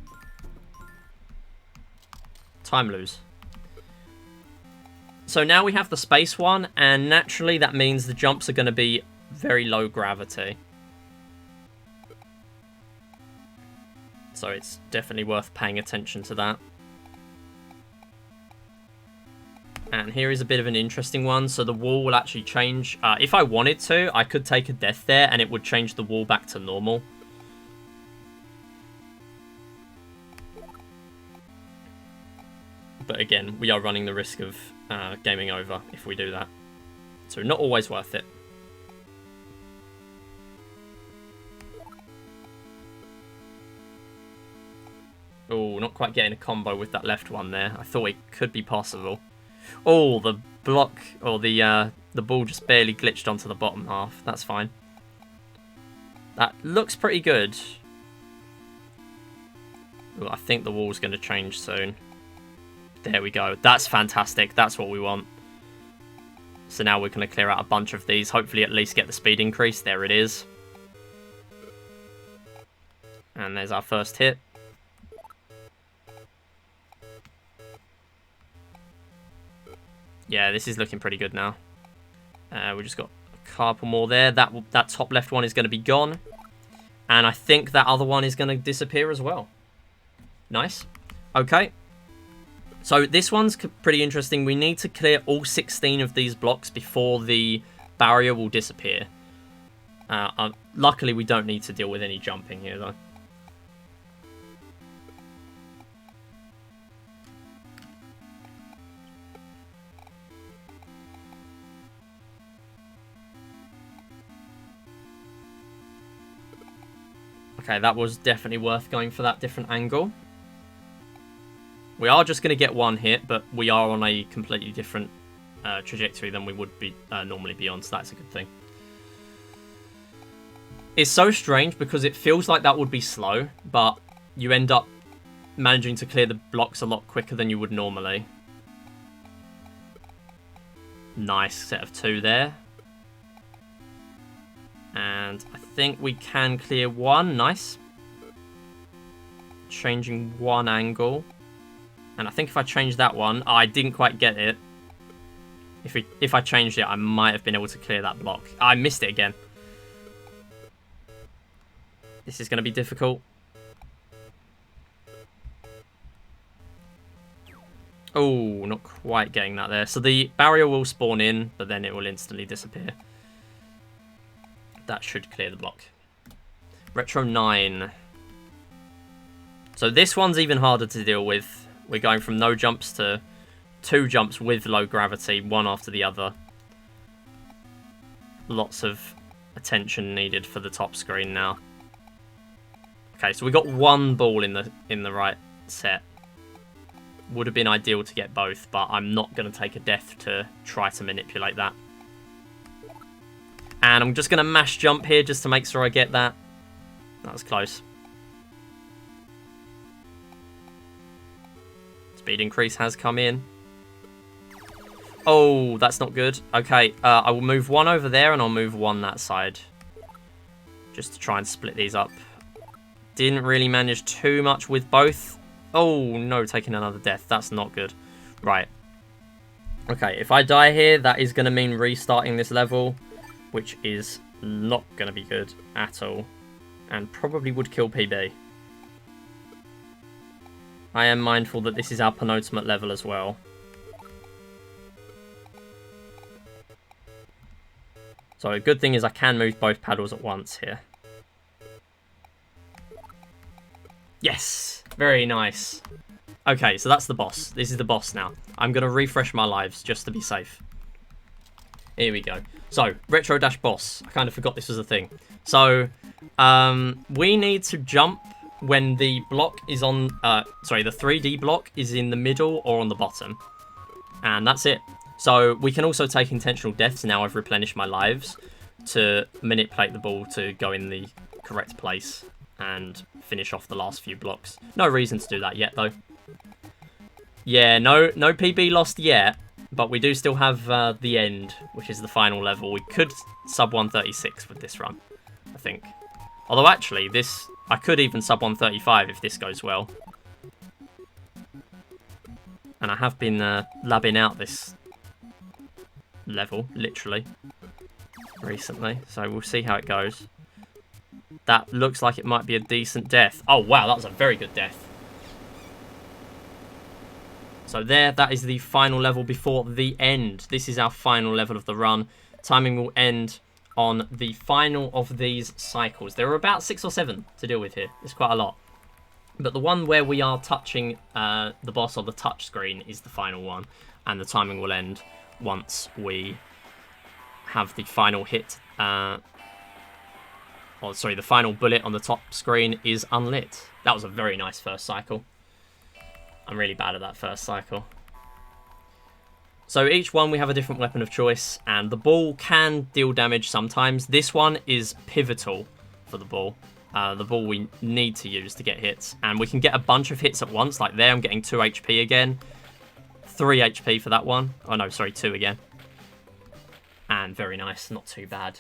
Time lose. So now we have the space one, and naturally that means the jumps are going to be very low gravity. So it's definitely worth paying attention to that. And here is a bit of an interesting one. So the wall will actually change. If I wanted to, I could take a death there and it would change the wall back to normal. But again, we are running the risk of gaming over if we do that. So not always worth it. Oh, not quite getting a combo with that left one there. I thought it could be possible. Oh, the block, or the ball just barely glitched onto the bottom half. That's fine. That looks pretty good. Ooh, I think the wall's going to change soon. There we go. That's fantastic. That's what we want. So now we're going to clear out a bunch of these. Hopefully at least get the speed increase. There it is. And there's our first hit. Yeah, this is looking pretty good now. We just got a couple more there. That top left one is going to be gone. And I think that other one is going to disappear as well. Nice. Okay. So this one's pretty interesting. We need to clear all 16 of these blocks before the barrier will disappear. Luckily, we don't need to deal with any jumping here, though. Okay, that was definitely worth going for that different angle. We are just going to get one hit, but we are on a completely different trajectory than we would be normally be on, so that's a good thing. It's so strange because it feels like that would be slow, but you end up managing to clear the blocks a lot quicker than you would normally. Nice set of 2 there. And I think we can clear 1. Nice. Changing 1 angle. And I think if I change that one... I didn't quite get it. If I changed it, I might have been able to clear that block. I missed it again. This is going to be difficult. Oh, not quite getting that there. So the barrier will spawn in, but then it will instantly disappear. That should clear the block. Retro 9. So this one's even harder to deal with. We're going from no jumps to 2 jumps with low gravity, one after the other. Lots of attention needed for the top screen now. Okay, so we got 1 ball in the right set. Would have been ideal to get both, but I'm not going to take a death to try to manipulate that. And I'm just going to mash jump here just to make sure I get that. That was close. Speed increase has come in. Oh, that's not good. Okay, I will move 1 over there and I'll move 1 that side. Just to try and split these up. Didn't really manage too much with both. Oh, no, taking another death. That's not good. Right. Okay, if I die here, that is going to mean restarting this level, which is not going to be good at all. And probably would kill PB. I am mindful that this is our penultimate level as well. So a good thing is I can move both paddles at once here. Yes! Very nice. Okay, so that's the boss. This is the boss now. I'm going to refresh my lives just to be safe. Here we go. So, retro-boss. I kind of forgot this was a thing. So, we need to jump when the block is on... the 3D block is in the middle or on the bottom. And that's it. So, we can also take intentional deaths now I've replenished my lives to manipulate the ball to go in the correct place and finish off the last few blocks. No reason to do that yet, though. Yeah, no PB lost yet, but we do still have the end, which is the final level. We could sub 136 with this run, I think. Although, actually, I could even sub 135 if this goes well. And I have been labbing out this level, literally, recently. So we'll see how it goes. That looks like it might be a decent death. Oh, wow, that was a very good death. So that is the final level before the end. This is our final level of the run. Timing will end on the final of these cycles. There are about 6 or 7 to deal with here. It's quite a lot. But the one where we are touching the boss on the touch screen is the final one. And the timing will end once we have the final hit. The final bullet on the top screen is unlit. That was a very nice first cycle. I'm really bad at that first cycle. So each one we have a different weapon of choice, and the ball can deal damage sometimes. This one is pivotal for the ball. The ball we need to use to get hits, and we can get a bunch of hits at once. Like there, I'm getting 2 HP again. 3 HP for that one. Oh no, sorry, 2 again. And very nice, not too bad.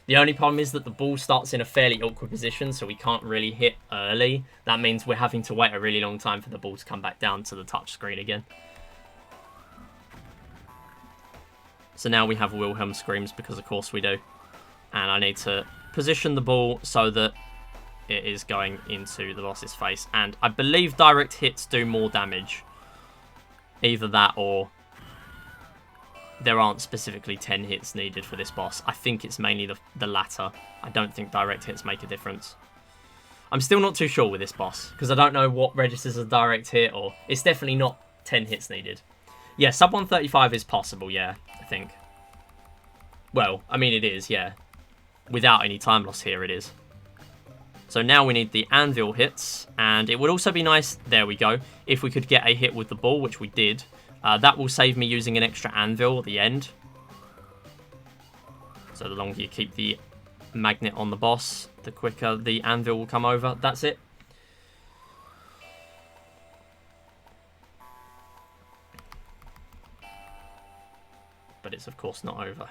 The only problem is that the ball starts in a fairly awkward position, so we can't really hit early. That means we're having to wait a really long time for the ball to come back down to the touch screen again. So now we have Wilhelm screams, because of course we do. And I need to position the ball so that it is going into the boss's face. And I believe direct hits do more damage. Either that or there aren't specifically 10 hits needed for this boss. I think it's mainly the latter. I don't think direct hits make a difference. I'm still not too sure with this boss, because I don't know what registers a direct hit, or it's definitely not 10 hits needed. Yeah, sub 135 is possible, yeah, I think. Well, I mean it is, yeah. Without any time loss here, it is. So now we need the anvil hits, and it would also be nice, there we go, if we could get a hit with the ball, which we did. That will save me using an extra anvil at the end. So the longer you keep the magnet on the boss, the quicker the anvil will come over. That's it. But it's of course not over.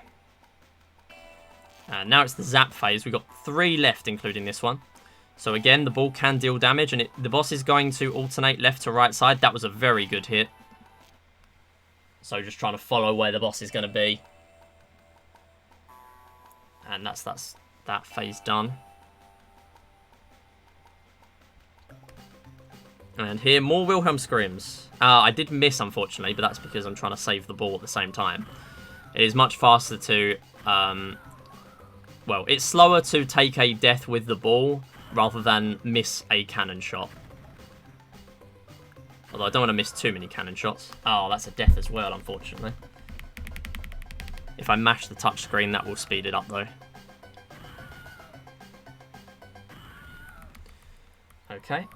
And now it's the zap phase. We've got 3 left, including this one. So again, the ball can deal damage, and the boss is going to alternate left to right side. That was a very good hit. So just trying to follow where the boss is going to be. And that's that phase done. And here, more Wilhelm screams. I did miss, unfortunately, but that's because I'm trying to save the ball at the same time. It is much faster to... well, it's slower to take a death with the ball rather than miss a cannon shot. Although I don't want to miss too many cannon shots. Oh, that's a death as well, unfortunately. If I mash the touchscreen, that will speed it up, though. Okay.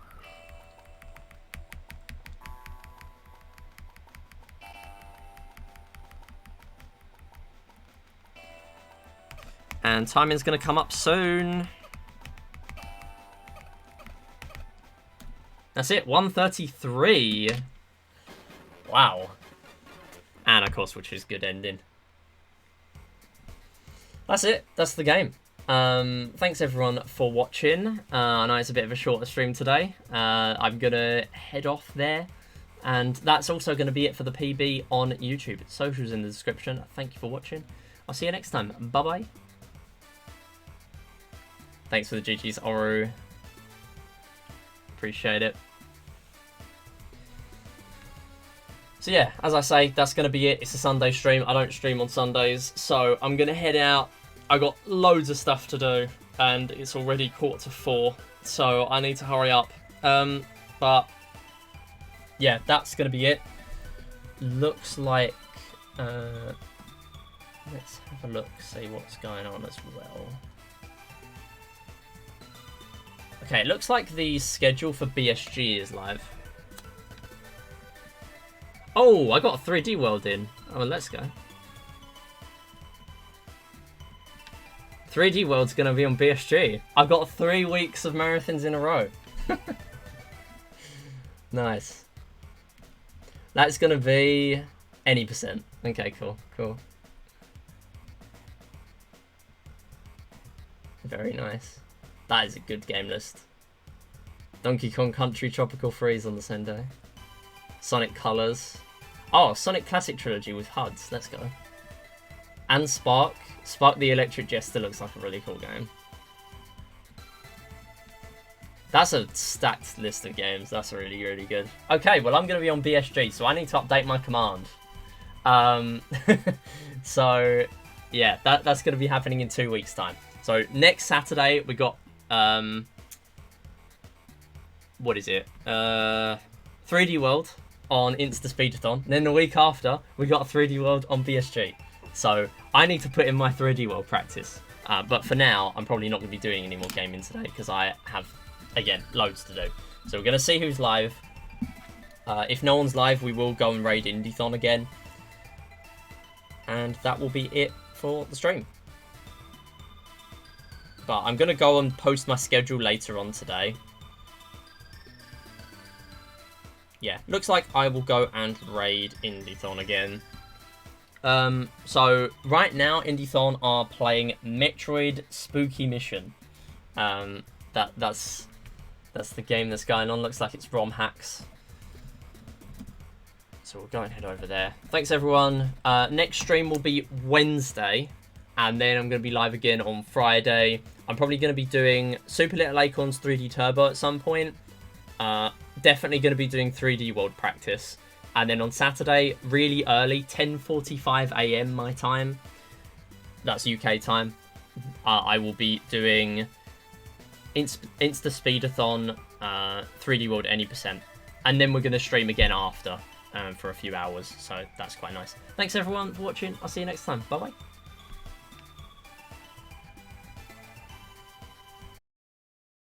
And timing's going to come up soon. That's it, 1:33. Wow. And of course, which is good ending. That's it. That's the game. Thanks everyone for watching. I know it's a bit of a shorter stream today. I'm going to head off there. And that's also going to be it for the PB on YouTube. Socials in the description. Thank you for watching. I'll see you next time. Bye-bye. Thanks for the GG's, Oru. Appreciate it. So yeah, as I say, that's going to be it. It's a Sunday stream. I don't stream on Sundays, so I'm going to head out. I got loads of stuff to do, and it's already 3:45, so I need to hurry up. But yeah, that's going to be it. Looks like... let's have a look, see what's going on as well. Okay, it looks like the schedule for BSG is live. Oh, I got a 3D world in. Oh, well, let's go. 3D world's going to be on BSG. I've got 3 weeks of marathons in a row. Nice. That's going to be any %. Okay, cool, cool. Very nice. That is a good game list. Donkey Kong Country Tropical Freeze on the same day. Sonic Colors. Oh, Sonic Classic Trilogy with HUDs. Let's go. And Spark. Spark the Electric Jester looks like a really cool game. That's a stacked list of games. That's really, really good. Okay, well, I'm going to be on BSG, so I need to update my command. So, yeah, that's going to be happening in 2 weeks' time. So, next Saturday, we got... what is it? 3D World on Insta Speedathon. And then the week after, we got a 3D World on BSG. So I need to put in my 3D World practice. But for now, I'm probably not going to be doing any more gaming today because I have, again, loads to do. So we're going to see who's live. If no one's live, we will go and raid Indie-thon again. And that will be it for the stream. But I'm going to go and post my schedule later on today. Yeah, looks like I will go and raid Indie-thon again. So right now, Indie-thon are playing Metroid Spooky Mission. That's the game that's going on. Looks like it's ROM hacks. So we'll go and head over there. Thanks everyone. Next stream will be Wednesday, and then I'm going to be live again on Friday. I'm probably going to be doing Super Little Acorns 3D Turbo at some point. Definitely going to be doing 3D World practice. And then on Saturday, really early, 10:45 AM my time. That's UK time. I will be doing Insta Speedathon, 3D World any %. And then we're going to stream again after for a few hours. So that's quite nice. Thanks everyone for watching. I'll see you next time. Bye-bye.